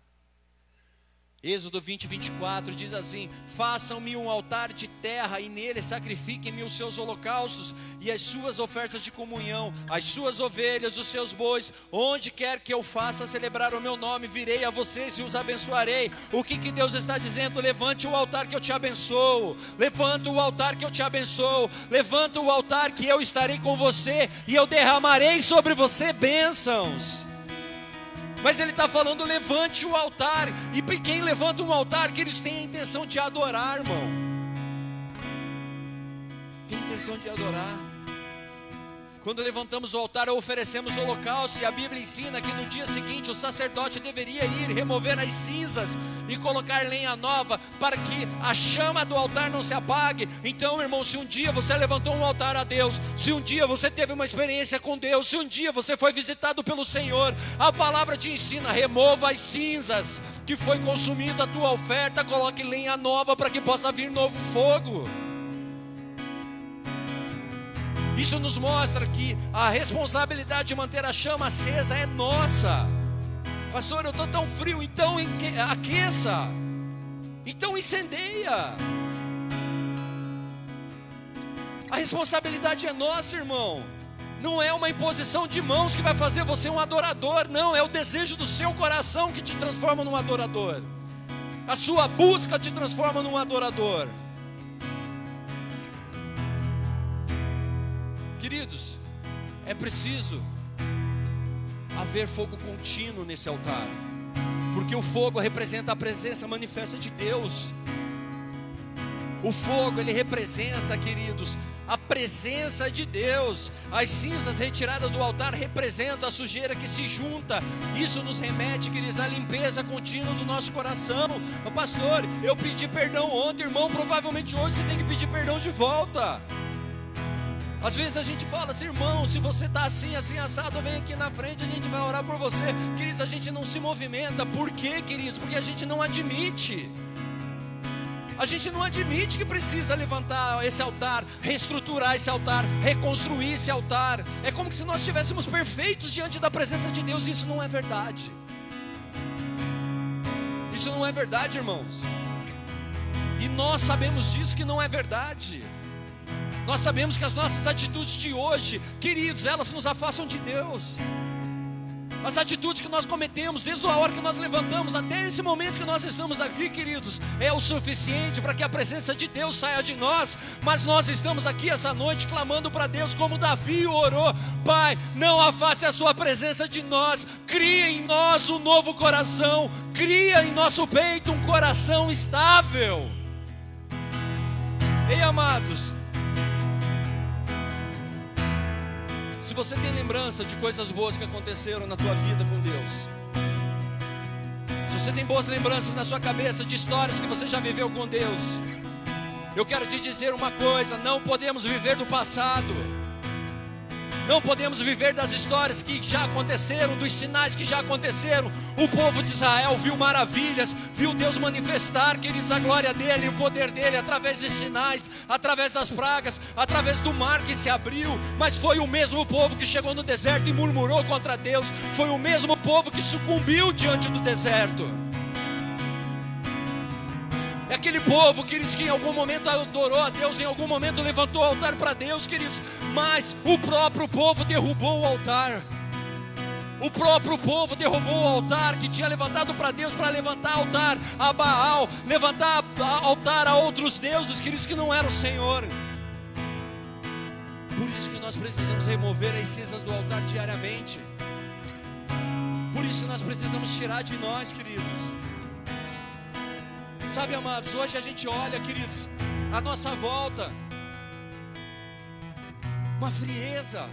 Êxodo 20, 24 diz assim: façam-me um altar de terra e nele sacrifiquem-me os seus holocaustos e as suas ofertas de comunhão, as suas ovelhas, os seus bois. Onde quer que eu faça celebrar o meu nome, virei a vocês e os abençoarei. O que Deus está dizendo? Levante o altar que eu te abençoo. Levanta o altar que eu te abençoo. Levanta o altar que eu estarei com você e eu derramarei sobre você bênçãos. Mas ele está falando, levante o altar. E quem levanta um altar, que eles têm a intenção de adorar, irmão. Tem intenção de adorar. Quando levantamos o altar, oferecemos o holocausto. E a Bíblia ensina que no dia seguinte o sacerdote deveria ir remover as cinzas e colocar lenha nova, para que a chama do altar não se apague. Então, irmão, se um dia você levantou um altar a Deus, se um dia você teve uma experiência com Deus, se um dia você foi visitado pelo Senhor, a palavra te ensina: remova as cinzas que foi consumida a tua oferta, coloque lenha nova para que possa vir novo fogo. Isso nos mostra que a responsabilidade de manter a chama acesa é nossa. Pastor, eu estou tão frio, então aqueça, então incendeia. A responsabilidade é nossa, irmão. Não é uma imposição de mãos que vai fazer você um adorador, não, é o desejo do seu coração que te transforma num adorador. A sua busca te transforma num adorador. Queridos, é preciso haver fogo contínuo nesse altar, porque o fogo representa a presença manifesta de Deus. O fogo, ele representa, queridos, a presença de Deus. As cinzas retiradas do altar representam a sujeira que se junta. Isso nos remete, queridos, à limpeza contínua do nosso coração. Pastor, eu pedi perdão ontem, irmão, provavelmente hoje você tem que pedir perdão de volta. Às vezes a gente fala assim: irmão, se você está assim, assim, assado, vem aqui na frente, a gente vai orar por você. Queridos, a gente não se movimenta. Por quê, queridos? Porque a gente não admite. A gente não admite que precisa levantar esse altar, reestruturar esse altar, reconstruir esse altar. É como se nós estivéssemos perfeitos diante da presença de Deus. Isso não é verdade. Isso não é verdade, irmãos. E nós sabemos disso, que não é verdade. Nós sabemos que as nossas atitudes de hoje, queridos, elas nos afastam de Deus. As atitudes que nós cometemos, desde a hora que nós levantamos até esse momento que nós estamos aqui, queridos, é o suficiente para que a presença de Deus saia de nós. Mas nós estamos aqui essa noite clamando para Deus, como Davi orou: Pai, não afaste a sua presença de nós, cria em nós um novo coração, cria em nosso peito um coração estável. Ei, amados, se você tem lembrança de coisas boas que aconteceram na tua vida com Deus, se você tem boas lembranças na sua cabeça de histórias que você já viveu com Deus, eu quero te dizer uma coisa: não podemos viver do passado. Não podemos viver das histórias que já aconteceram, dos sinais que já aconteceram. O povo de Israel viu maravilhas, viu Deus manifestar, queridos, a glória dele, o poder dele, através de sinais, através das pragas, através do mar que se abriu. Mas foi o mesmo povo que chegou no deserto e murmurou contra Deus. Foi o mesmo povo que sucumbiu diante do deserto. É aquele povo, queridos, que em algum momento adorou a Deus, em algum momento levantou o altar para Deus, queridos, mas o próprio povo derrubou o altar. O próprio povo derrubou o altar que tinha levantado para Deus, para levantar altar a Baal, levantar altar a outros deuses, queridos, que não era o Senhor. Por isso que nós precisamos remover as cinzas do altar diariamente. Por isso que nós precisamos tirar de nós, queridos. Sabe, amados, hoje a gente olha, queridos, à nossa volta, uma frieza.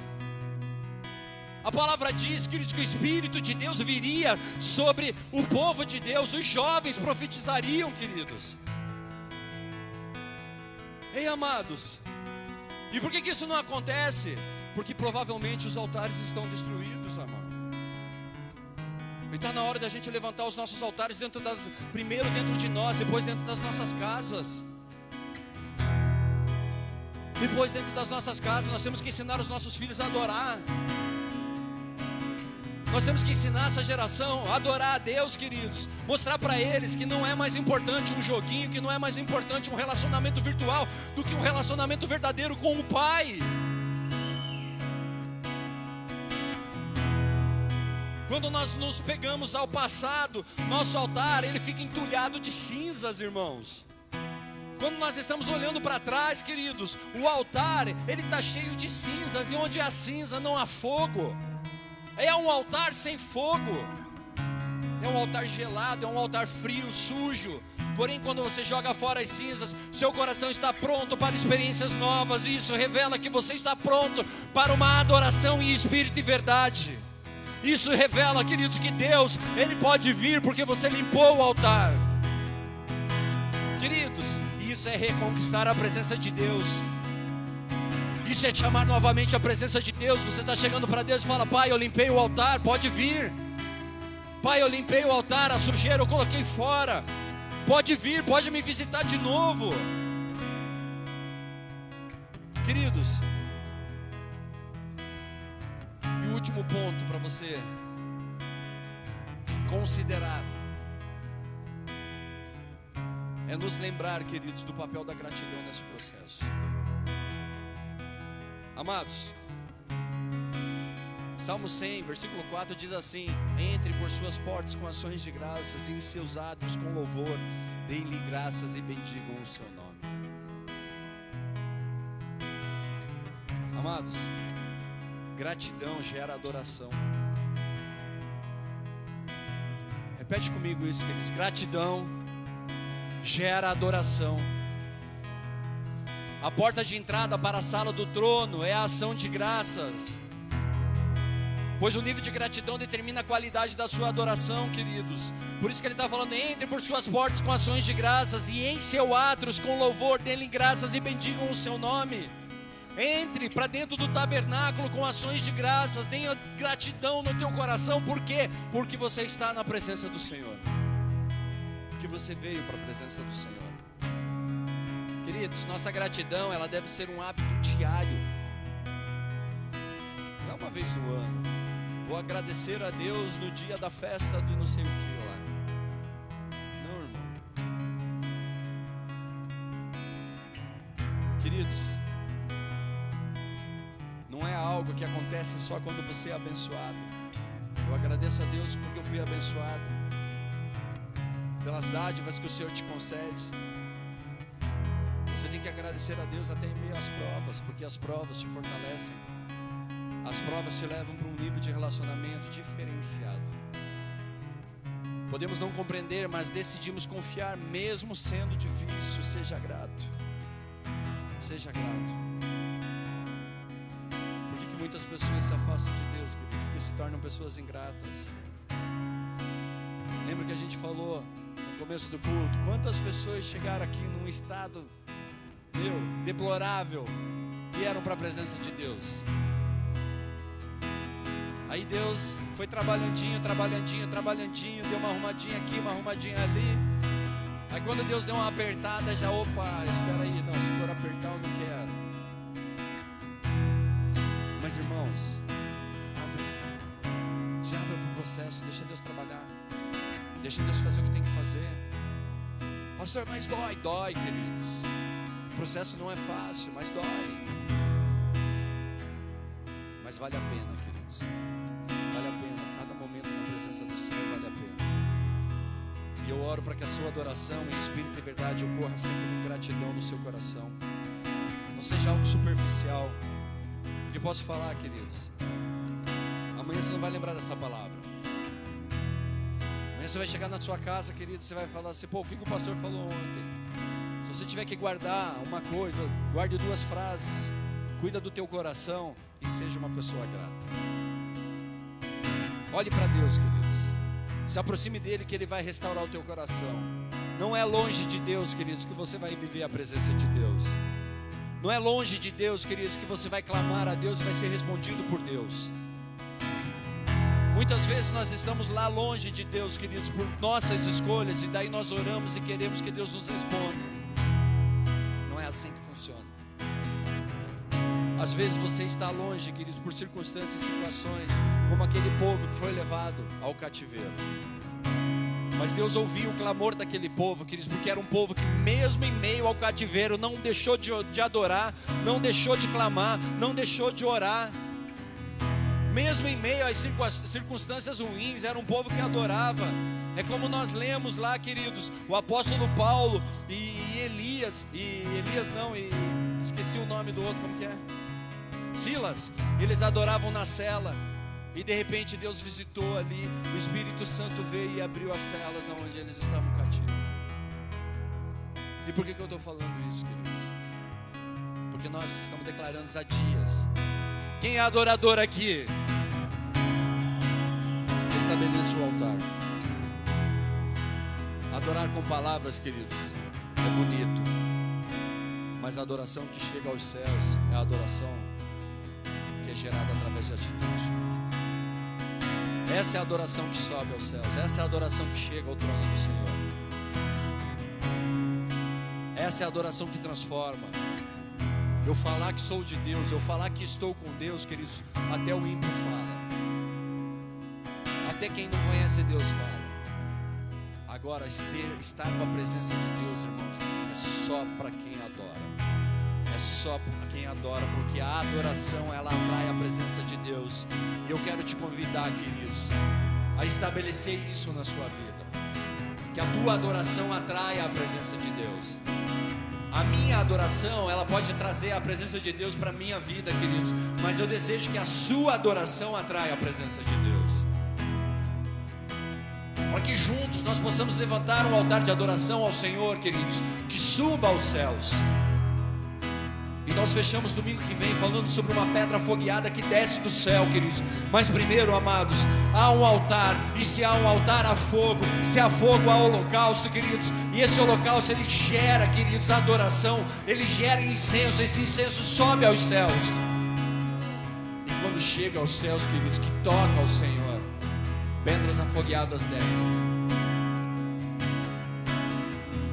A palavra diz, queridos, que o Espírito de Deus viria sobre o povo de Deus. Os jovens profetizariam, queridos. Ei, amados, e por que isso não acontece? Porque provavelmente os altares estão destruídos, amado. E está na hora da gente levantar os nossos altares primeiro dentro de nós, depois dentro das nossas casas. Depois dentro das nossas casas nós temos que ensinar os nossos filhos a adorar. Nós temos que ensinar essa geração a adorar a Deus, queridos. Mostrar para eles que não é mais importante um joguinho, que não é mais importante um relacionamento virtual do que um relacionamento verdadeiro com o Pai. Quando nós nos pegamos ao passado, nosso altar, ele fica entulhado de cinzas, irmãos. Quando nós estamos olhando para trás, queridos, o altar, ele está cheio de cinzas, e onde há cinza não há fogo. É um altar sem fogo, é um altar gelado, é um altar frio, sujo. Porém, quando você joga fora as cinzas, seu coração está pronto para experiências novas. E isso revela que você está pronto para uma adoração em espírito e verdade. Isso revela, queridos, que Deus, Ele pode vir porque você limpou o altar. Queridos, isso é reconquistar a presença de Deus. Isso é chamar novamente a presença de Deus. Você está chegando para Deus e fala: Pai, eu limpei o altar, pode vir. Pai, eu limpei o altar, a sujeira eu coloquei fora. Pode vir, pode me visitar de novo. Queridos, e o último ponto para você considerar é nos lembrar, queridos, do papel da gratidão nesse processo. Amados, Salmo 100, versículo 4 diz assim: entre por suas portas com ações de graças, e em seus átrios com louvor, deem-lhe graças e bendigam o seu nome. Amados, gratidão gera adoração. Repete comigo isso, queridos: gratidão gera adoração. A porta de entrada para a sala do trono é a ação de graças, pois o nível de gratidão determina a qualidade da sua adoração, queridos. Por isso que ele está falando: entre por suas portas com ações de graças, e em seu átrios com louvor, dê-lhe graças e bendigam o seu nome. Entre para dentro do tabernáculo com ações de graças, tenha gratidão no teu coração. Por quê? Porque você está na presença do Senhor, porque você veio para a presença do Senhor. Queridos, nossa gratidão, ela deve ser um hábito diário. Não é uma vez no ano. Vou agradecer a Deus no dia da festa do não sei o que lá. Não, irmão. Queridos, não é algo que acontece só quando você é abençoado. Eu agradeço a Deus porque eu fui abençoado, pelas dádivas que o Senhor te concede. Você tem que agradecer a Deus até em meio às provas, porque as provas te fortalecem. As provas te levam para um nível de relacionamento diferenciado. Podemos não compreender, mas decidimos confiar mesmo sendo difícil. Seja grato. Seja grato. Por que muitas pessoas se afastam de Deus? Porque se tornam pessoas ingratas. Lembra que a gente falou no começo do culto? Quantas pessoas chegaram aqui num estado deplorável, vieram para a presença de Deus. Aí Deus foi trabalhandinho, deu uma arrumadinha aqui, uma arrumadinha ali. Aí quando Deus deu uma apertada, já, opa, espera aí, não, se for apertar eu não quero. Mas irmãos, se abre para o processo, deixa Deus trabalhar, deixa Deus fazer o que tem que fazer. Pastor, mas dói, queridos. O processo não é fácil, mas dói. Mas vale a pena, queridos. Vale a pena. Cada momento na presença do Senhor vale a pena. E eu oro para que a sua adoração em espírito e verdade ocorra sempre com gratidão no seu coração. Não seja algo superficial. E eu posso falar, queridos, amanhã você não vai lembrar dessa palavra. Amanhã você vai chegar na sua casa, querido, você vai falar assim: pô, o que o pastor falou ontem? Se você tiver que guardar uma coisa, guarde 2 frases. Cuida do teu coração e seja uma pessoa grata. Olhe para Deus, queridos. Se aproxime dele, que ele vai restaurar o teu coração. Não é longe de Deus, queridos, que você vai viver a presença de Deus. Não é longe de Deus, queridos, que você vai clamar a Deus e vai ser respondido por Deus. Muitas vezes nós estamos lá longe de Deus, queridos, por nossas escolhas, e daí nós oramos e queremos que Deus nos responda. Não é assim que funciona. Às vezes você está longe, queridos, por circunstâncias e situações, como aquele povo que foi levado ao cativeiro. Mas Deus ouviu o clamor daquele povo, queridos, porque era um povo que mesmo em meio ao cativeiro não deixou de adorar, não deixou de clamar, não deixou de orar. Mesmo em meio às circunstâncias ruins, era um povo que adorava. É como nós lemos lá, queridos, o apóstolo Paulo e Elias, esqueci o nome do outro, como que é? Silas, eles adoravam na cela. E de repente Deus visitou ali, o Espírito Santo veio e abriu as celas onde eles estavam cativos. E por que eu estou falando isso, queridos? Porque nós estamos declarando há dias. Quem é adorador aqui? Estabeleça o altar. Adorar com palavras, queridos, é bonito. Mas a adoração que chega aos céus é a adoração que é gerada através de atitude. Essa é a adoração que sobe aos céus. Essa é a adoração que chega ao trono do Senhor. Essa é a adoração que transforma. Eu falar que sou de Deus, eu falar que estou com Deus, queridos, até o ímpio fala. Até quem não conhece Deus fala. Agora, estar com a presença de Deus, irmãos, é só para quem adora. É só para quem adora, porque a adoração, ela atrai a presença de Deus. E eu quero te convidar, queridos, a estabelecer isso na sua vida. Que a tua adoração atraia a presença de Deus. A minha adoração, ela pode trazer a presença de Deus para a minha vida, queridos. Mas eu desejo que a sua adoração atraia a presença de Deus. Para que juntos nós possamos levantar um altar de adoração ao Senhor, queridos, que suba aos céus. E nós fechamos domingo que vem falando sobre uma pedra afogueada que desce do céu, queridos. Mas primeiro, amados, há um altar. E se há um altar, há fogo. Se há fogo, há holocausto, queridos. E esse holocausto, ele gera, queridos, adoração. Ele gera incenso. Esse incenso sobe aos céus. E quando chega aos céus, queridos, que toca ao Senhor, pedras afogueadas descem.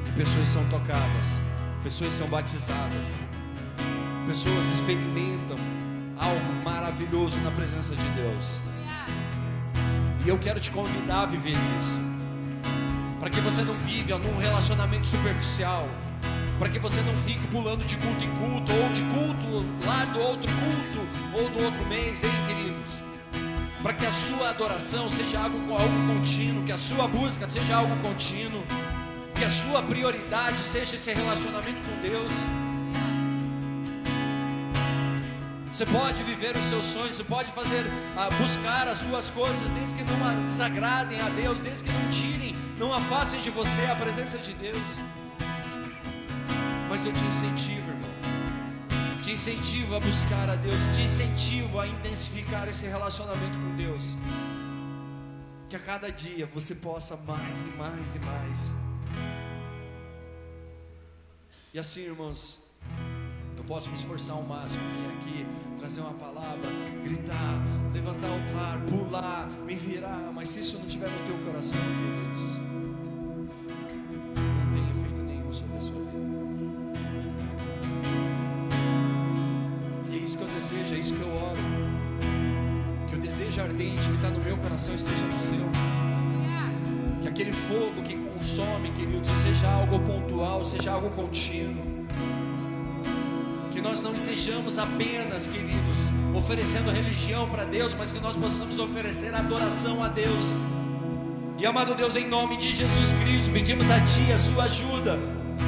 E pessoas são tocadas. Pessoas são batizadas. Pessoas experimentam algo maravilhoso na presença de Deus. E eu quero te convidar a viver isso. Para que você não viva num relacionamento superficial. Para que você não fique pulando de culto em culto, ou de culto lá do outro culto, ou do outro mês, hein, queridos? Para que a sua adoração seja algo contínuo, que a sua busca seja algo contínuo, que a sua prioridade seja esse relacionamento com Deus. Você pode viver os seus sonhos, você pode buscar as suas coisas, desde que não desagradem a Deus, desde que não tirem, não afastem de você a presença de Deus. Mas eu te incentivo, irmão, te incentivo a buscar a Deus, te incentivo a intensificar esse relacionamento com Deus. Que a cada dia você possa mais e mais e mais. E assim, irmãos, eu posso me esforçar ao máximo, vir aqui, trazer uma palavra, gritar, levantar o altar, pular, me virar, mas se isso não estiver no teu coração, queridos, não tem efeito nenhum sobre a sua vida. E é isso que eu desejo, é isso que eu oro, que o desejo ardente que está no meu coração esteja no seu, que aquele fogo que consome, queridos, seja algo pontual, seja algo contínuo. Que nós não estejamos apenas, queridos, oferecendo religião para Deus, mas que nós possamos oferecer adoração a Deus. E amado Deus, em nome de Jesus Cristo, pedimos a Ti a sua ajuda,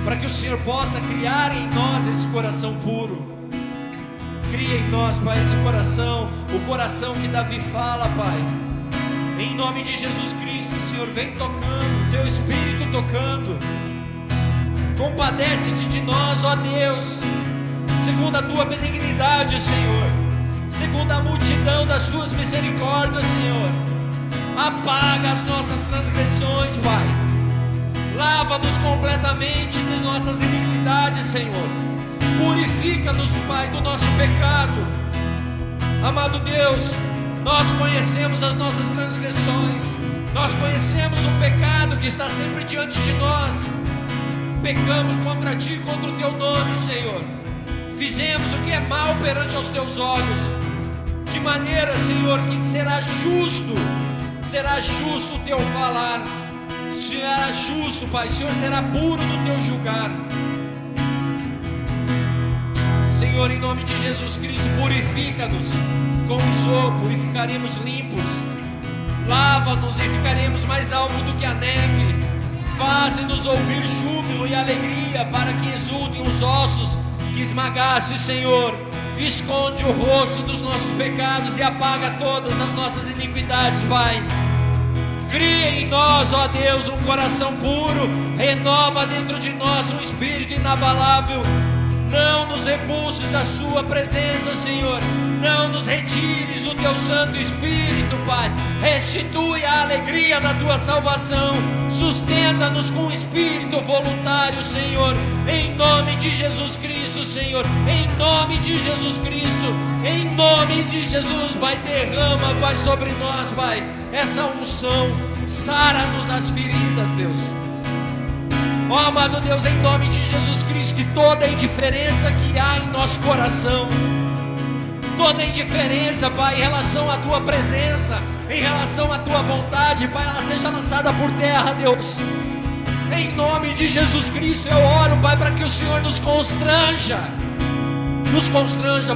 para que o Senhor possa criar em nós esse coração puro. Cria em nós, Pai, esse coração, o coração que Davi fala, Pai. Em nome de Jesus Cristo, Senhor, vem tocando, Teu Espírito tocando. Compadece-te de nós, ó Deus. segundo a tua benignidade, Senhor, segundo a multidão das tuas misericórdias, Senhor. Apaga as nossas transgressões, Pai. Lava-nos completamente de nossas iniquidades, Senhor. Purifica-nos, Pai, do nosso pecado. Amado Deus, nós conhecemos as nossas transgressões, nós conhecemos o pecado que está sempre diante de nós. Pecamos contra Ti, contra o Teu nome, Senhor. Fizemos o que é mal perante aos Teus olhos, de maneira, Senhor, que será justo o Teu falar, será justo, Pai, Senhor, será puro no Teu julgar. Senhor, em nome de Jesus Cristo, purifica-nos com isopo e ficaremos limpos. Lava-nos e ficaremos mais alvos do que a neve. Faze-nos ouvir júbilo e alegria, para que exultem os ossos que esmagaste, Senhor. Esconde o rosto dos nossos pecados e apaga todas as nossas iniquidades, Pai. Cria em nós, ó Deus, um coração puro. Renova dentro de nós um espírito inabalável. Não nos repulses da Sua presença, Senhor. Não nos retires o Teu Santo Espírito, Pai. Restitui a alegria da Tua salvação. Sustenta-nos com um espírito voluntário, Senhor. Em nome de Jesus Cristo, Senhor. Em nome de Jesus Cristo. Em nome de Jesus, Pai. Derrama, Pai, sobre nós, Pai, essa unção. Sara-nos as feridas, Deus. Ó amado Deus, em nome de Jesus Cristo, que toda indiferença que há em nosso coração, toda indiferença, Pai, em relação à Tua presença, em relação à Tua vontade, Pai, ela seja lançada por terra, Deus. Em nome de Jesus Cristo eu oro, Pai, para que o Senhor nos constranja,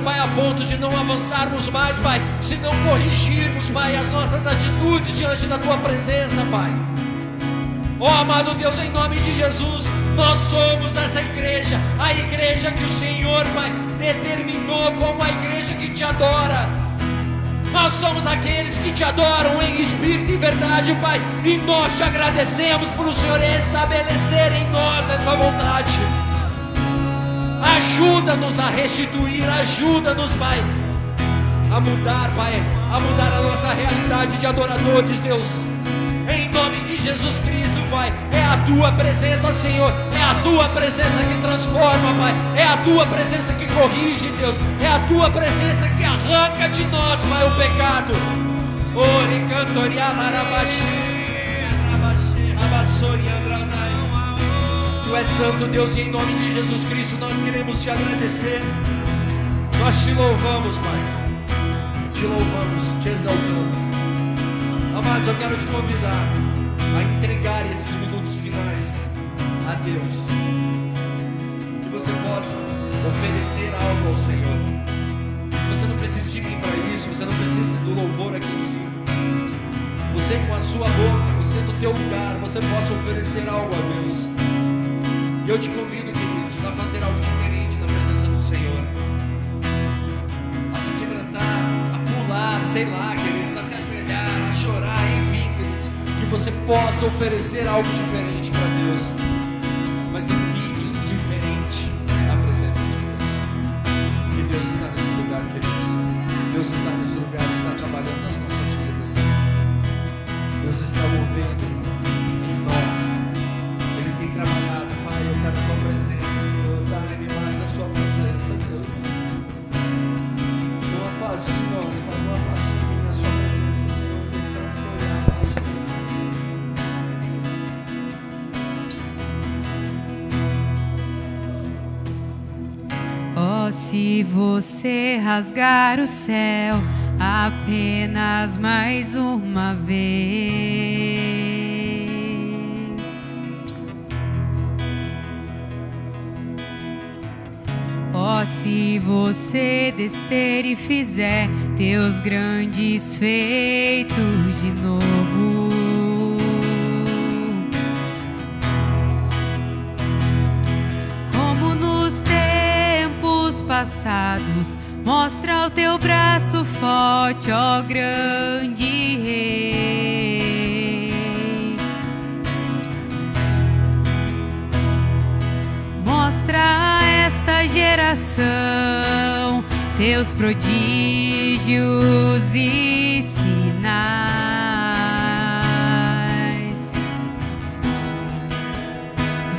Pai, a ponto de não avançarmos mais, Pai, se não corrigirmos, Pai, as nossas atitudes diante da Tua presença, Pai. Ó amado Deus, em nome de Jesus, nós somos essa igreja, a igreja que o Senhor, Pai, determinou como a igreja que Te adora. Nós somos aqueles que Te adoram em espírito e verdade, Pai, e nós Te agradecemos por o Senhor estabelecer em nós essa vontade. Ajuda-nos a restituir, ajuda-nos, Pai, a mudar, Pai, a mudar a nossa realidade de adoradores, Deus. Em nome de Jesus Cristo, Pai, é a Tua presença, Senhor, é a Tua presença que transforma, Pai, é a Tua presença que corrige, Deus, é a Tua presença que arranca de nós, Pai, o pecado. Tu és santo, Deus, e em nome de Jesus Cristo nós queremos Te agradecer. Nós Te louvamos, Pai, Te louvamos, Te exaltamos. Amados, eu quero Te convidar a entregar esses minutos finais a Deus, que você possa oferecer algo ao Senhor. Você não precisa de mim para isso, você não precisa do louvor aqui em cima. Você com a sua boca, você no teu lugar, você possa oferecer algo a Deus. E eu te convido, queridos, a fazer algo diferente na presença do Senhor, a se quebrantar, a pular, sei lá, queridos, a se ajoelhar, a chorar, enfim, queridos, que você possa oferecer algo diferente para Deus, mas não fique indiferente à presença de Deus. E Deus está nesse lugar, queridos. Deus está nesse lugar, está trabalhando nas nossas vidas. Deus está movendo em nós. Ele tem trabalhado, Pai, eu quero a Tua presença, Senhor, dá-me mais a Sua presença, Deus. Não afaste de nós, Pai, não afaste de mim a Sua presença, Senhor, eu quero olhar para o Senhor. Oh, se você rasgar o céu apenas mais uma vez, oh, se você descer e fizer teus grandes feitos de novo, como nos tempos passados, mostra o teu braço forte, ó grande Rei. Mostra a esta geração teus prodígios e sinais.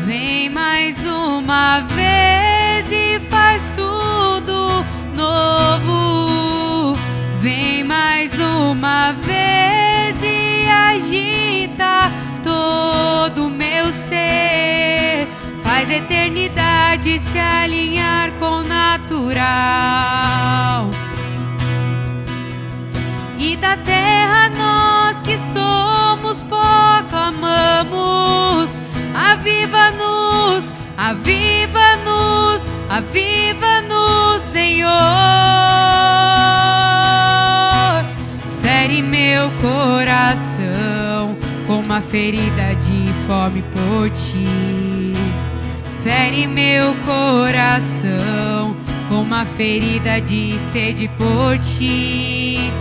Vem mais uma vez e faz tudo novo. Vem mais uma vez e agita todo o meu ser. Faz a eternidade se alinhar com o natural. E da terra nós que somos pó clamamos: aviva-nos, aviva-nos, aviva-nos, Senhor. Fere meu coração com uma ferida de fome por ti. Fere meu coração com uma ferida de sede por ti.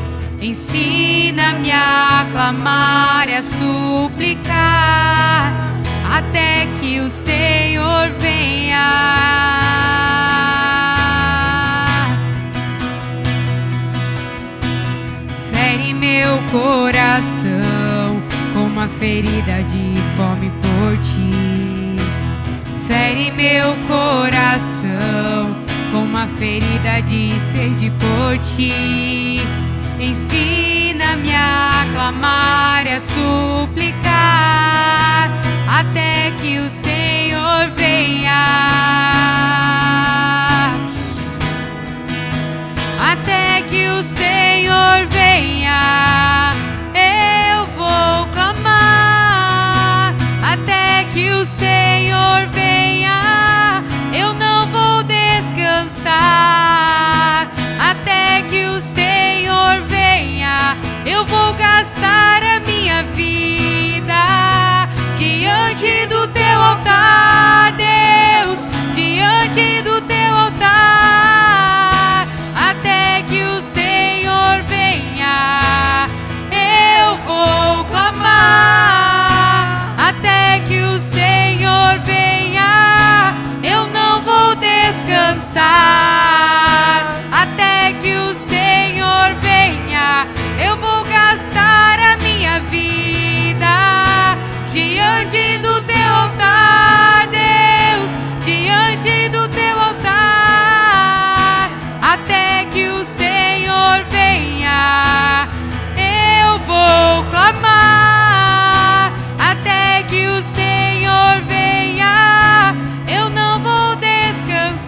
Ensina-me a clamar e a suplicar até que o Senhor venha. Fere meu coração com uma ferida de fome por ti. Fere meu coração com uma ferida de sede por ti. Ensina-me a clamar e a suplicar até que o Senhor venha. Até que o Senhor venha, eu vou clamar. Até que o Senhor venha, eu não vou descansar. Até que o Senhor venha, eu vou gastar a minha vida diante do teu altar, Deus, diante do teu altar. Até que o Senhor venha, eu vou clamar. Até que o Senhor venha, eu não vou descansar. Até que o Senhor venha, eu vou gastar a minha vida diante do teu altar, Deus, diante do teu altar. Até que o Senhor venha, eu vou clamar. Até que o Senhor venha, eu não vou descansar.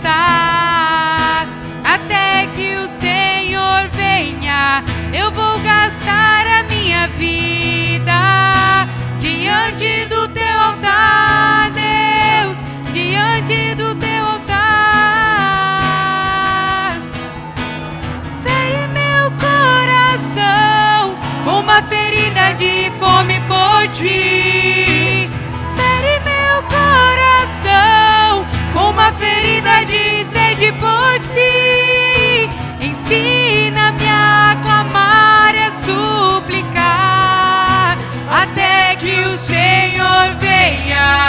Até que o Senhor venha, eu vou gastar a minha vida diante do teu altar, Deus, diante do teu altar. Fere meu coração com uma ferida de fome por ti. Fere meu coração com uma ferida de sede por ti. Ensina-me a clamar e a suplicar até que o Senhor venha.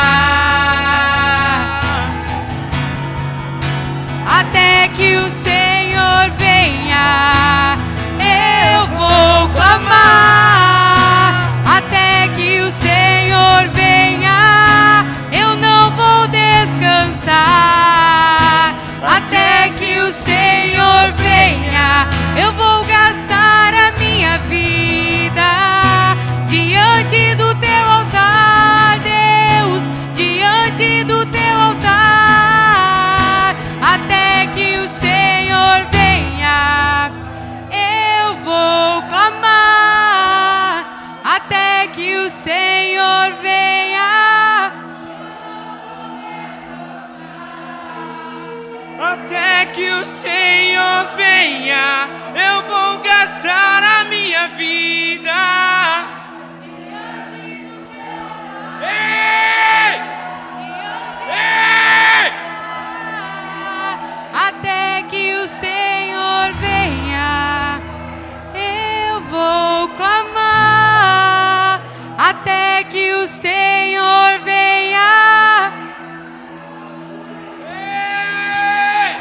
Até que o Senhor venha, eu vou clamar. Até que o Senhor venha, eu não vou descansar. Até que o Senhor venha, eu vou gastar a minha vida diante do teu altar, Deus, diante do teu altar. Até que o Senhor venha, eu vou clamar. Até que o Senhor venha. Até que o Senhor venha, eu vou gastar a minha vida. Ei! Ei! Até que o Senhor venha, eu vou clamar. Até que o Senhor venha. Ei!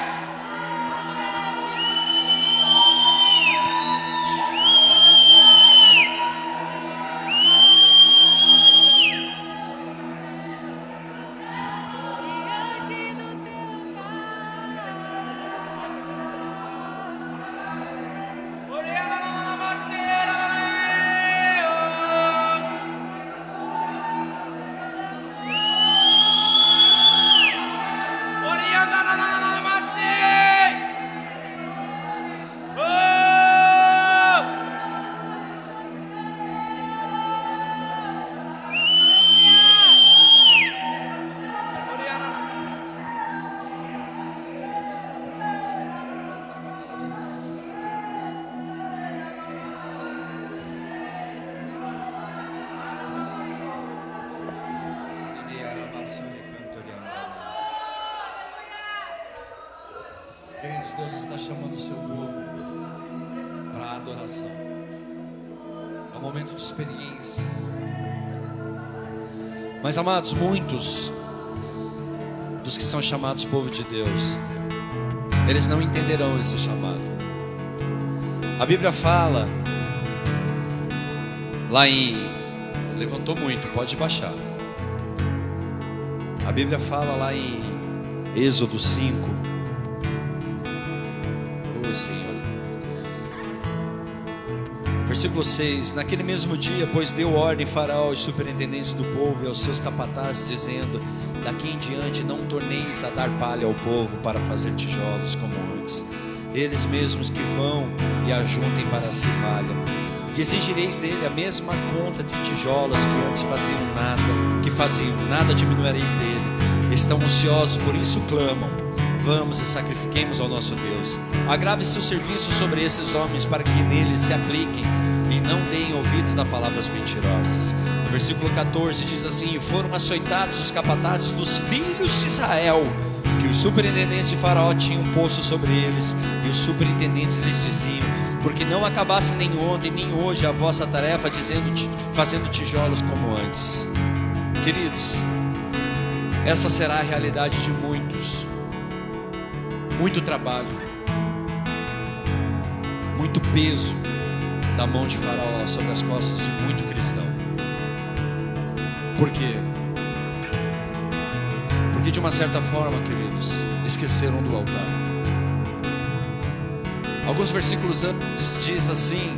Queridos, Deus está chamando o seu povo para a adoração. É um momento de experiência. Mas, amados, muitos dos que são chamados povo de Deus, eles não entenderão esse chamado. A Bíblia fala lá em... Levantou muito, pode baixar. A Bíblia fala lá em Êxodo 5. Versículo 6: naquele mesmo dia, pois deu ordem Faraó aos superintendentes do povo e aos seus capatazes, dizendo: daqui em diante não torneis a dar palha ao povo para fazer tijolos como antes. Eles mesmos que vão e ajuntem para si palha. E exigireis dele a mesma conta de tijolos que antes faziam nada diminuireis dele. Estão ociosos, por isso clamam: vamos e sacrifiquemos ao nosso Deus. Agrave seu serviço sobre esses homens, para que neles se apliquem e não deem ouvidos a palavras mentirosas. No versículo 14 diz assim: e foram açoitados os capatazes dos filhos de Israel, que os superintendentes de Faraó tinham posto sobre eles. E os superintendentes lhes diziam: porque não acabasse nem ontem nem hoje a vossa tarefa, fazendo tijolos como antes. Queridos, essa será a realidade de muitos. Muito trabalho, muito peso da mão de Faraó sobre as costas de muito cristão. Por quê? Porque de uma certa forma, queridos, esqueceram do altar. Alguns versículos antes diz assim,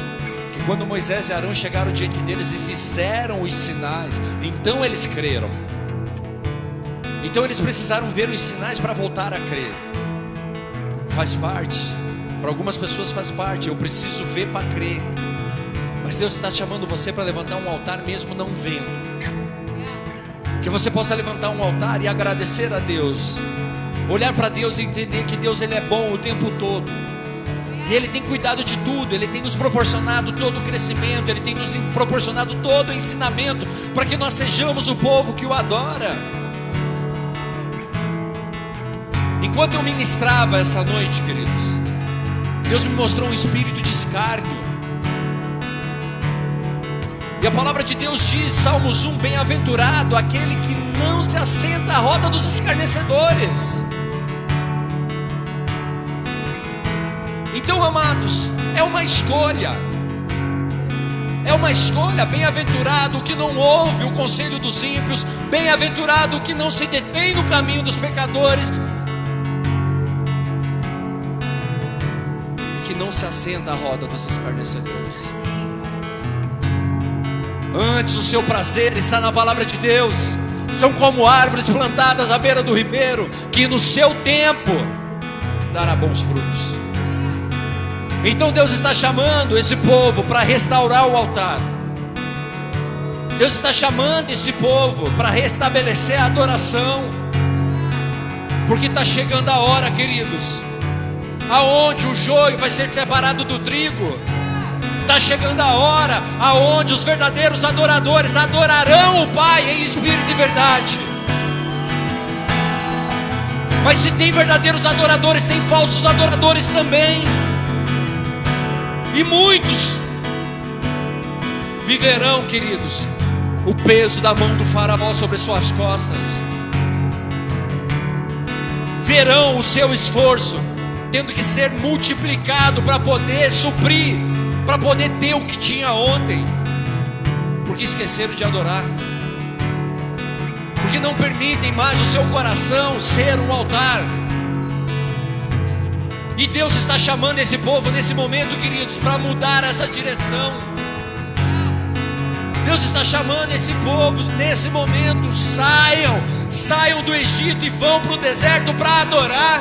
que quando Moisés e Arão chegaram diante deles e fizeram os sinais, então eles creram. Então eles precisaram ver os sinais para voltar a crer. Faz parte, para algumas pessoas faz parte. Eu preciso ver para crer. Mas Deus está chamando você para levantar um altar mesmo não vendo. Que você possa levantar um altar e agradecer a Deus, olhar para Deus e entender que Deus ele é bom o tempo todo. E Ele tem cuidado de tudo. Ele tem nos proporcionado todo o crescimento. Ele tem nos proporcionado todo o ensinamento, para que nós sejamos o povo que o adora. Enquanto eu ministrava essa noite, queridos, Deus me mostrou um espírito de escárnio. E a palavra de Deus diz, Salmos 1, bem-aventurado aquele que não se assenta à roda dos escarnecedores. Então, amados, é uma escolha. É uma escolha. Bem-aventurado o que não ouve o conselho dos ímpios. Bem-aventurado o que não se detém no caminho dos pecadores, não se assenta à roda dos escarnecedores. Antes o seu prazer está na palavra de Deus. São como árvores plantadas à beira do ribeiro, que no seu tempo dará bons frutos. Então Deus está chamando esse povo para restaurar o altar. Deus está chamando esse povo para restabelecer a adoração. Porque está chegando a hora, queridos, aonde o joio vai ser separado do trigo. Está chegando a hora aonde os verdadeiros adoradores adorarão o Pai em espírito e verdade. Mas se tem verdadeiros adoradores, tem falsos adoradores também. E muitos viverão, queridos, o peso da mão do Faraó sobre suas costas. Verão o seu esforço tendo que ser multiplicado para poder suprir, para poder ter o que tinha ontem, porque esqueceram de adorar, porque não permitem mais o seu coração ser um altar. E Deus está chamando esse povo nesse momento, queridos, para mudar essa direção. Deus está chamando esse povo nesse momento: saiam do Egito e vão para o deserto para adorar.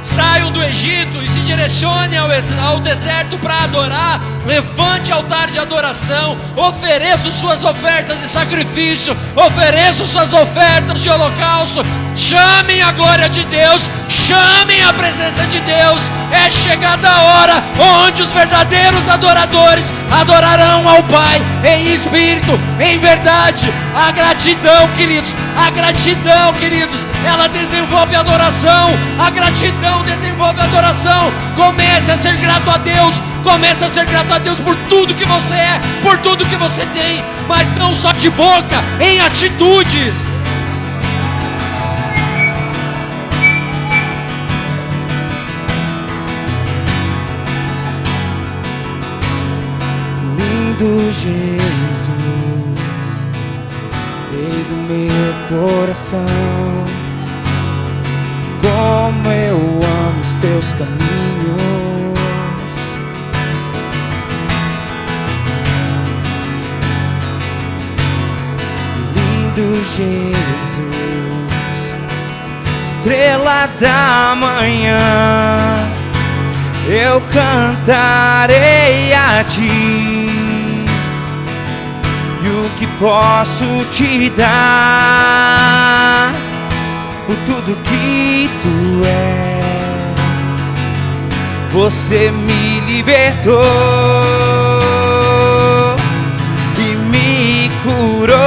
Saiam do Egito e se direcionem ao deserto para adorar. Levante altar de adoração. Ofereça suas ofertas de sacrifício. Ofereça suas ofertas de holocausto. Chamem a glória de Deus. chamem a presença de Deus. É chegada a hora onde os verdadeiros adoradores adorarão ao Pai em espírito, em verdade. A gratidão, queridos, ela desenvolve adoração. A gratidão desenvolve adoração. Comece a ser grato a Deus. Comece a ser grato a Deus por tudo que você é, por tudo que você tem, mas não só de boca, em atitudes. Lindo Jesus, Rei do meu coração, como eu amo os teus caminhos. Lindo Jesus, estrela da manhã, eu cantarei a ti. E o que posso te dar, por tudo que tu és. Você me libertou e me curou.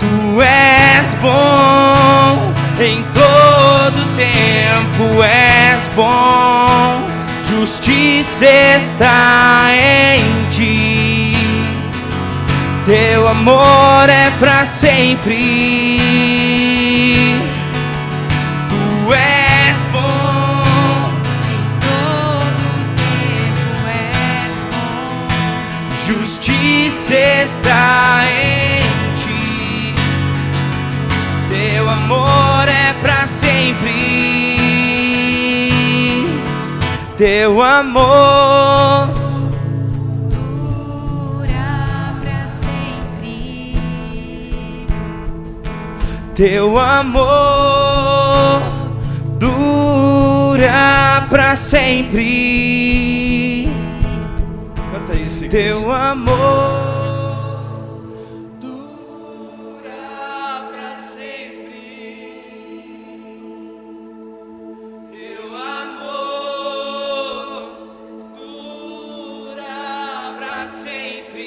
Tu és bom em todo tempo, és bom. Justiça está em ti, teu amor é pra sempre. Tu és bom, Todo tempo és bom. justiça está em ti, teu amor é pra sempre. Teu amor Dura pra sempre. teu amor dura pra sempre. Canta isso, igreja. Teu amor Dura pra sempre. Teu amor dura pra sempre.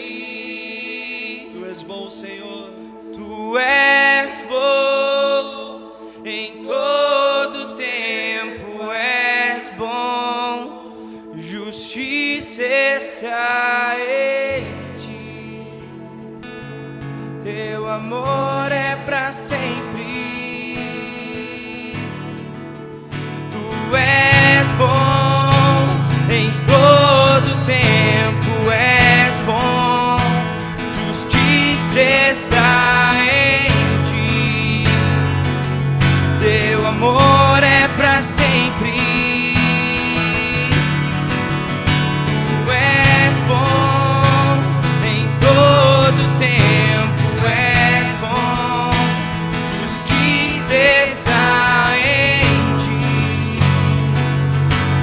Tu és bom, Senhor. Tu és bom em todo tempo, és bom, justiça está em ti, teu amor é pra sempre. Tu és bom em todo tempo, és bom, justiça está em ti, teu amor é pra sempre. Tu és bom em todo tempo, és bom, justiça está em ti,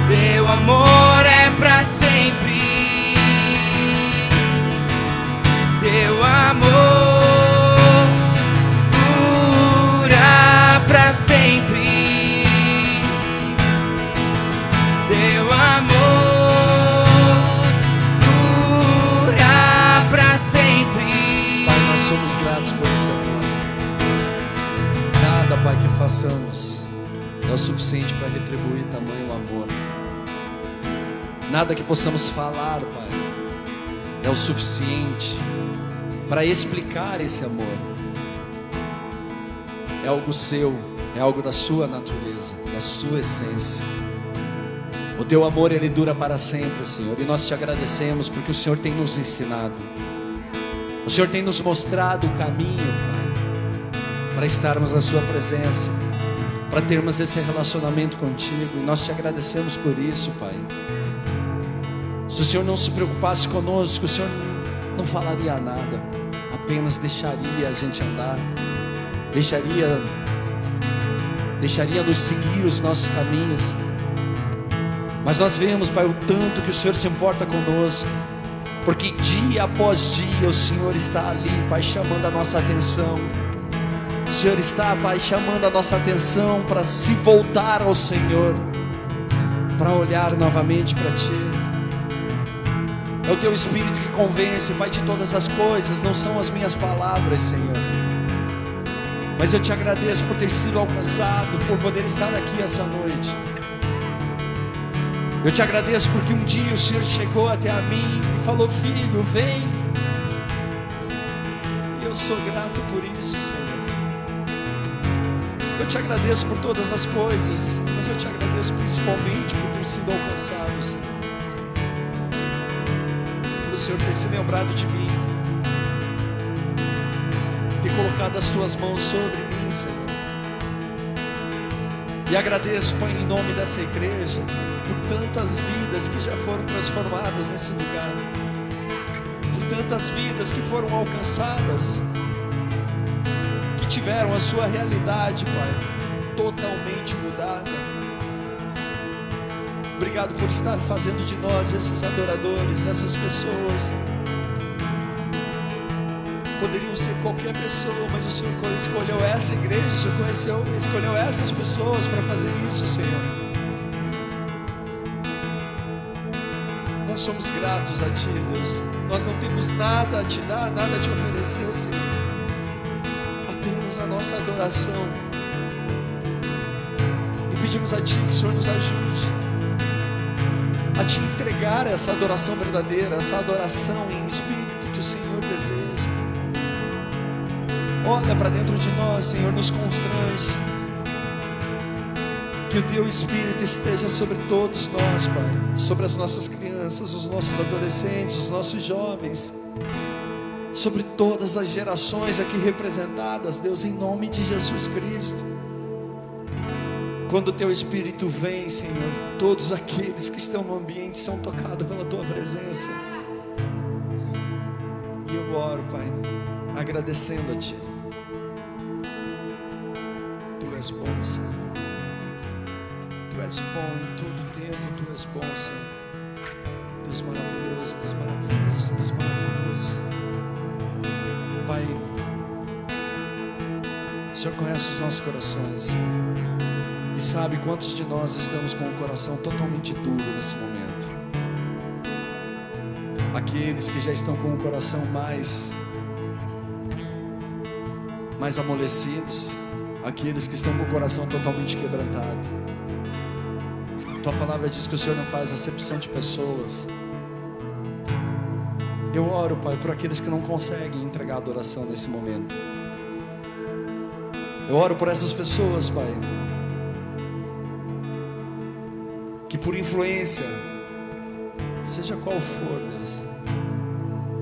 teu amor é pra sempre. Teu amor dura pra sempre. Teu amor dura pra sempre. Pai, nós somos gratos por esse amor. Nada, Pai, que façamos é o suficiente para retribuir tamanho amor. Nada que possamos falar, Pai, é o suficiente para explicar esse amor. É algo seu, é algo da sua natureza, da sua essência. O teu amor, ele dura para sempre, Senhor, e nós te agradecemos porque o Senhor tem nos ensinado. O Senhor tem nos mostrado o caminho, Pai, para estarmos na sua presença, para termos esse relacionamento contigo, e nós te agradecemos por isso, Pai. Se o Senhor não se preocupasse conosco, o Senhor não falaria nada, apenas deixaria a gente andar, deixaria nos seguir os nossos caminhos. Mas nós vemos, Pai, o tanto que o Senhor se importa conosco, porque dia após dia o Senhor está ali, Pai, chamando a nossa atenção. O Senhor está, Pai, chamando a nossa atenção para se voltar ao Senhor, para olhar novamente para Ti. É o Teu Espírito que convence, Pai, de todas as coisas, não são as minhas palavras, Senhor. Mas eu Te agradeço por ter sido alcançado, por poder estar aqui essa noite. Eu Te agradeço porque um dia o Senhor chegou até a mim e falou: filho, vem. E eu sou grato por isso, Senhor. Eu Te agradeço por todas as coisas, mas eu Te agradeço principalmente por ter sido alcançado, Senhor. Pelo Senhor ter se lembrado de mim, ter colocado as Tuas mãos sobre mim, Senhor. E agradeço, Pai, em nome dessa igreja, por tantas vidas que já foram transformadas nesse lugar, por tantas vidas que foram alcançadas, que tiveram a sua realidade, Pai, totalmente mudada. Obrigado por estar fazendo de nós esses adoradores, essas pessoas. Poderiam ser qualquer pessoa, mas o Senhor escolheu essa igreja, o Senhor escolheu essas pessoas para fazer isso, Senhor. Nós somos gratos a Ti, Deus. Nós não temos nada a Te dar, nada a Te oferecer, Senhor. Apenas a nossa adoração. E pedimos a Ti que o Senhor nos ajude a Te entregar essa adoração verdadeira, essa adoração em espírito que o Senhor deseja. Olha para dentro de nós, Senhor, nos constrange. Que o Teu Espírito esteja sobre todos nós, Pai, sobre as nossas crianças, os nossos adolescentes, os nossos jovens, sobre todas as gerações aqui representadas, Deus, em nome de Jesus Cristo. Quando o Teu Espírito vem, Senhor, todos aqueles que estão no ambiente são tocados pela Tua presença. E eu oro, Pai, agradecendo a Ti. Tu és bom, Senhor. Tu és bom em todo tempo, Tu és bom, Senhor. Deus maravilhoso, Deus maravilhoso, Deus maravilhoso. Pai, o Senhor conhece os nossos corações e sabe quantos de nós estamos com o coração totalmente duro nesse momento. Aqueles que já estão com o coração mais amolecidos, aqueles que estão com o coração totalmente quebrantado. Tua palavra diz que o Senhor não faz acepção de pessoas. Eu oro, Pai, por aqueles que não conseguem entregar adoração nesse momento. Eu oro por essas pessoas, Pai, que por influência, seja qual for, Deus,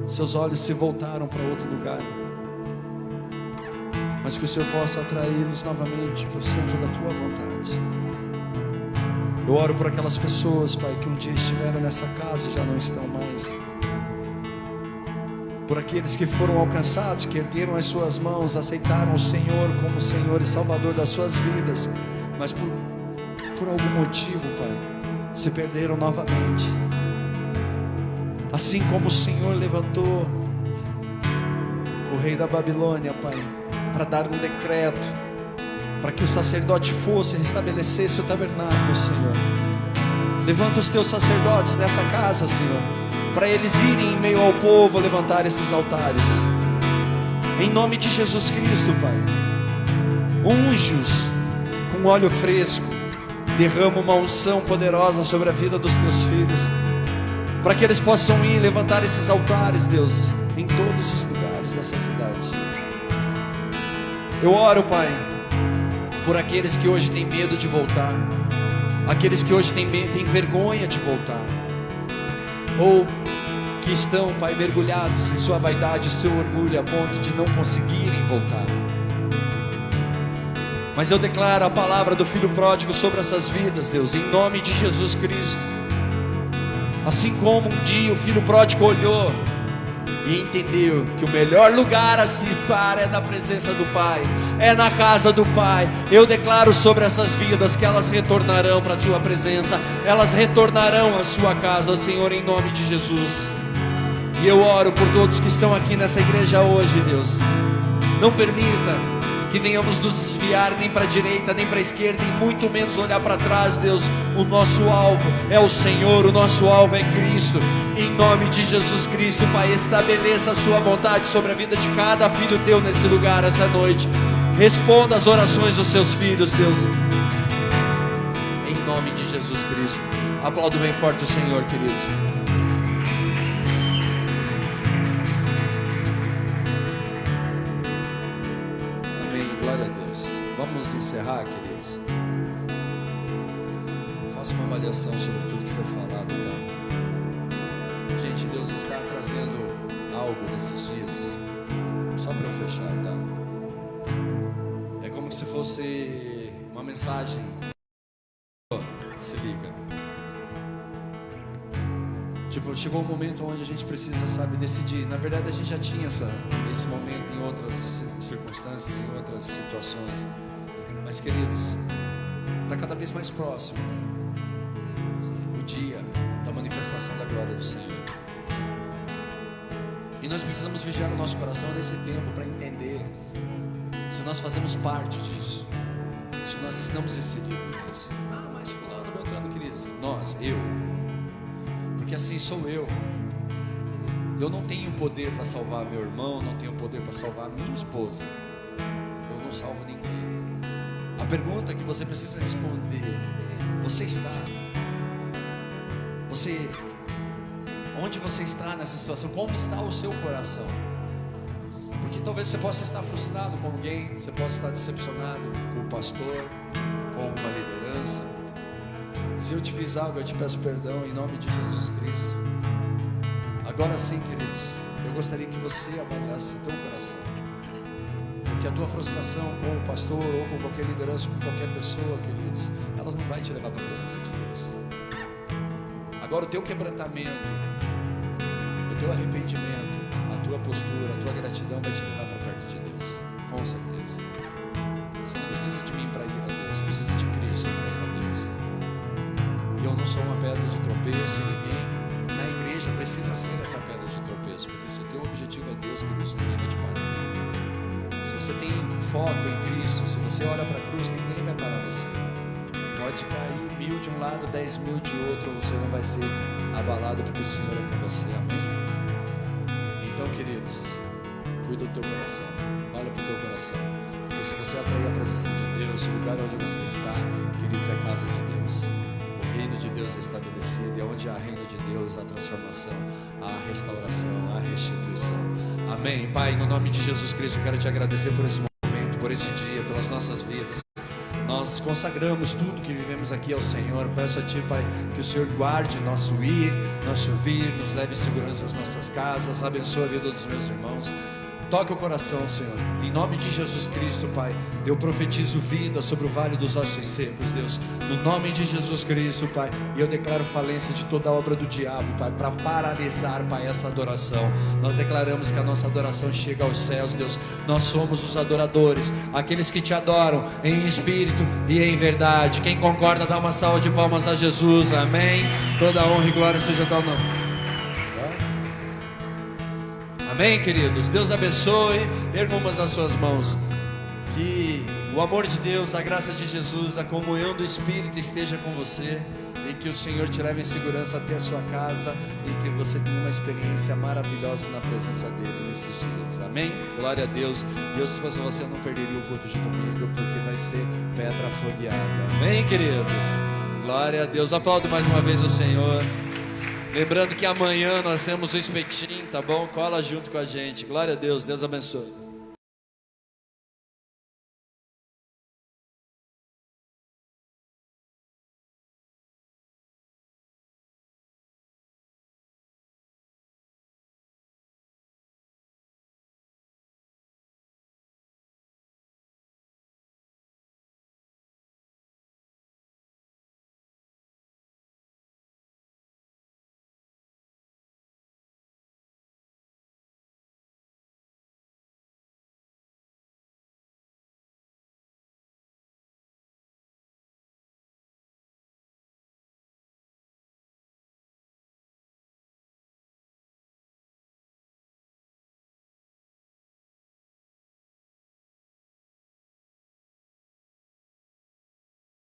seus olhos se voltaram para outro lugar, mas que o Senhor possa atraí-los novamente para o centro da Tua vontade. Eu oro por aquelas pessoas, Pai, que um dia estiveram nessa casa e já não estão mais. Por aqueles que foram alcançados, que ergueram as suas mãos, aceitaram o Senhor como Senhor e Salvador das suas vidas, mas por algum motivo, Pai, se perderam novamente. Assim como o Senhor levantou o rei da Babilônia, Pai, para dar um decreto, para que o sacerdote fosse e restabelecesse o tabernáculo, Senhor. Levanta os Teus sacerdotes nessa casa, Senhor, para eles irem em meio ao povo levantar esses altares. Em nome de Jesus Cristo, Pai, unge-os com óleo fresco, derrama uma unção poderosa sobre a vida dos Teus filhos, para que eles possam ir levantar esses altares, Deus, em todos os lugares dessa cidade. Eu oro, Pai, por aqueles que hoje têm medo de voltar, aqueles que hoje têm vergonha de voltar, ou que estão, Pai, mergulhados em sua vaidade e seu orgulho a ponto de não conseguirem voltar. Mas eu declaro a palavra do Filho Pródigo sobre essas vidas, Deus, em nome de Jesus Cristo. Assim como um dia o Filho Pródigo olhou e entendeu que o melhor lugar a se estar é na presença do Pai, é na casa do Pai. Eu declaro sobre essas vidas que elas retornarão para a Sua presença, elas retornarão à Sua casa, Senhor, em nome de Jesus. E eu oro por todos que estão aqui nessa igreja hoje, Deus. Não permita que venhamos nos desviar nem para a direita, nem para a esquerda, e muito menos olhar para trás, Deus. O nosso alvo é o Senhor, o nosso alvo é Cristo. Em nome de Jesus Cristo, Pai, estabeleça a sua vontade sobre a vida de cada filho teu nesse lugar, essa noite. Responda as orações dos seus filhos, Deus. Em nome de Jesus Cristo. Aplaudo bem forte o Senhor, queridos. Amém, glória a Deus. Vamos encerrar, queridos. Faça uma avaliação sobre tudo que foi falado, tá? Gente, Deus está trazendo algo nesses dias. Só para eu fechar, tá? É como se fosse uma mensagem. Se liga. Tipo, chegou um momento onde a gente precisa, sabe, decidir. Na verdade, a gente já tinha esse momento em outras circunstâncias, em outras situações. Mas, queridos, está cada vez mais próximo o dia da manifestação da glória do Senhor. E nós precisamos vigiar o nosso coração nesse tempo para entender se nós fazemos parte disso, se nós estamos inseridos. Ah, mas fulano, beltrano, queridos, eu. Porque assim sou eu. Eu não tenho poder para salvar meu irmão, não tenho poder para salvar minha esposa. Eu não salvo ninguém. A pergunta que você precisa responder: onde você está nessa situação? Como está o seu coração? Porque talvez você possa estar frustrado com alguém, você possa estar decepcionado com o pastor, com uma liderança. Se eu te fiz algo, eu te peço perdão em nome de Jesus Cristo. Agora sim, queridos, eu gostaria que você avaliasse o teu coração. Porque a tua frustração com o pastor ou com qualquer liderança, com qualquer pessoa, queridos, elas não vai te levar para a presença de Deus. Agora o teu quebrantamento, o teu arrependimento, a tua postura, a tua gratidão vai te levar para perto de Deus, com certeza. Você não precisa de mim para ir a Deus, você precisa de Cristo para ir a Deus. E eu não sou uma pedra de tropeço, e ninguém na igreja precisa ser essa pedra de tropeço, porque se o teu objetivo é Deus, Deus ninguém vai te parar. Se você tem foco em Cristo, se você olha para a cruz, ninguém vai parar você. Pode cair 1000 de um lado, 10.000 de outro, você não vai ser abalado, porque o Senhor é com você. Amém? Então, queridos, cuida do teu coração, olha para o teu coração, porque se você atrair a presença de Deus, o lugar onde você está, queridos, é casa de Deus. O reino de Deus é estabelecido, e onde há reino de Deus, há transformação, há restauração, há restituição. Amém? Pai, no nome de Jesus Cristo, eu quero te agradecer por esse momento, por esse dia, pelas nossas vidas. Nós consagramos tudo que vivemos aqui ao Senhor. Peço a Ti, Pai, que o Senhor guarde nosso ir, nosso vir, nos leve em segurança às nossas casas, abençoe a vida dos meus irmãos. Toque o coração, Senhor. Em nome de Jesus Cristo, Pai, eu profetizo vida sobre o vale dos ossos secos, Deus. No nome de Jesus Cristo, Pai, e eu declaro falência de toda a obra do diabo, Pai, para paralisar, Pai, essa adoração. Nós declaramos que a nossa adoração chega aos céus, Deus. Nós somos os adoradores, aqueles que Te adoram em espírito e em verdade. Quem concorda, dá uma salva de palmas a Jesus. Amém. Toda honra e glória seja ao nome. Amém, queridos? Deus abençoe. Erga umas das suas mãos. Que o amor de Deus, a graça de Jesus, a comunhão do Espírito esteja com você. E que o Senhor te leve em segurança até a sua casa. E que você tenha uma experiência maravilhosa na presença dEle nesses dias. Amém? Glória a Deus. E se fosse você, eu não perderia o culto de domingo, porque vai ser pedra afogueada. Amém, queridos? Glória a Deus. Aplaudo mais uma vez o Senhor. Lembrando que amanhã nós temos o espetinho, tá bom? Cola junto com a gente. Glória a Deus, Deus abençoe.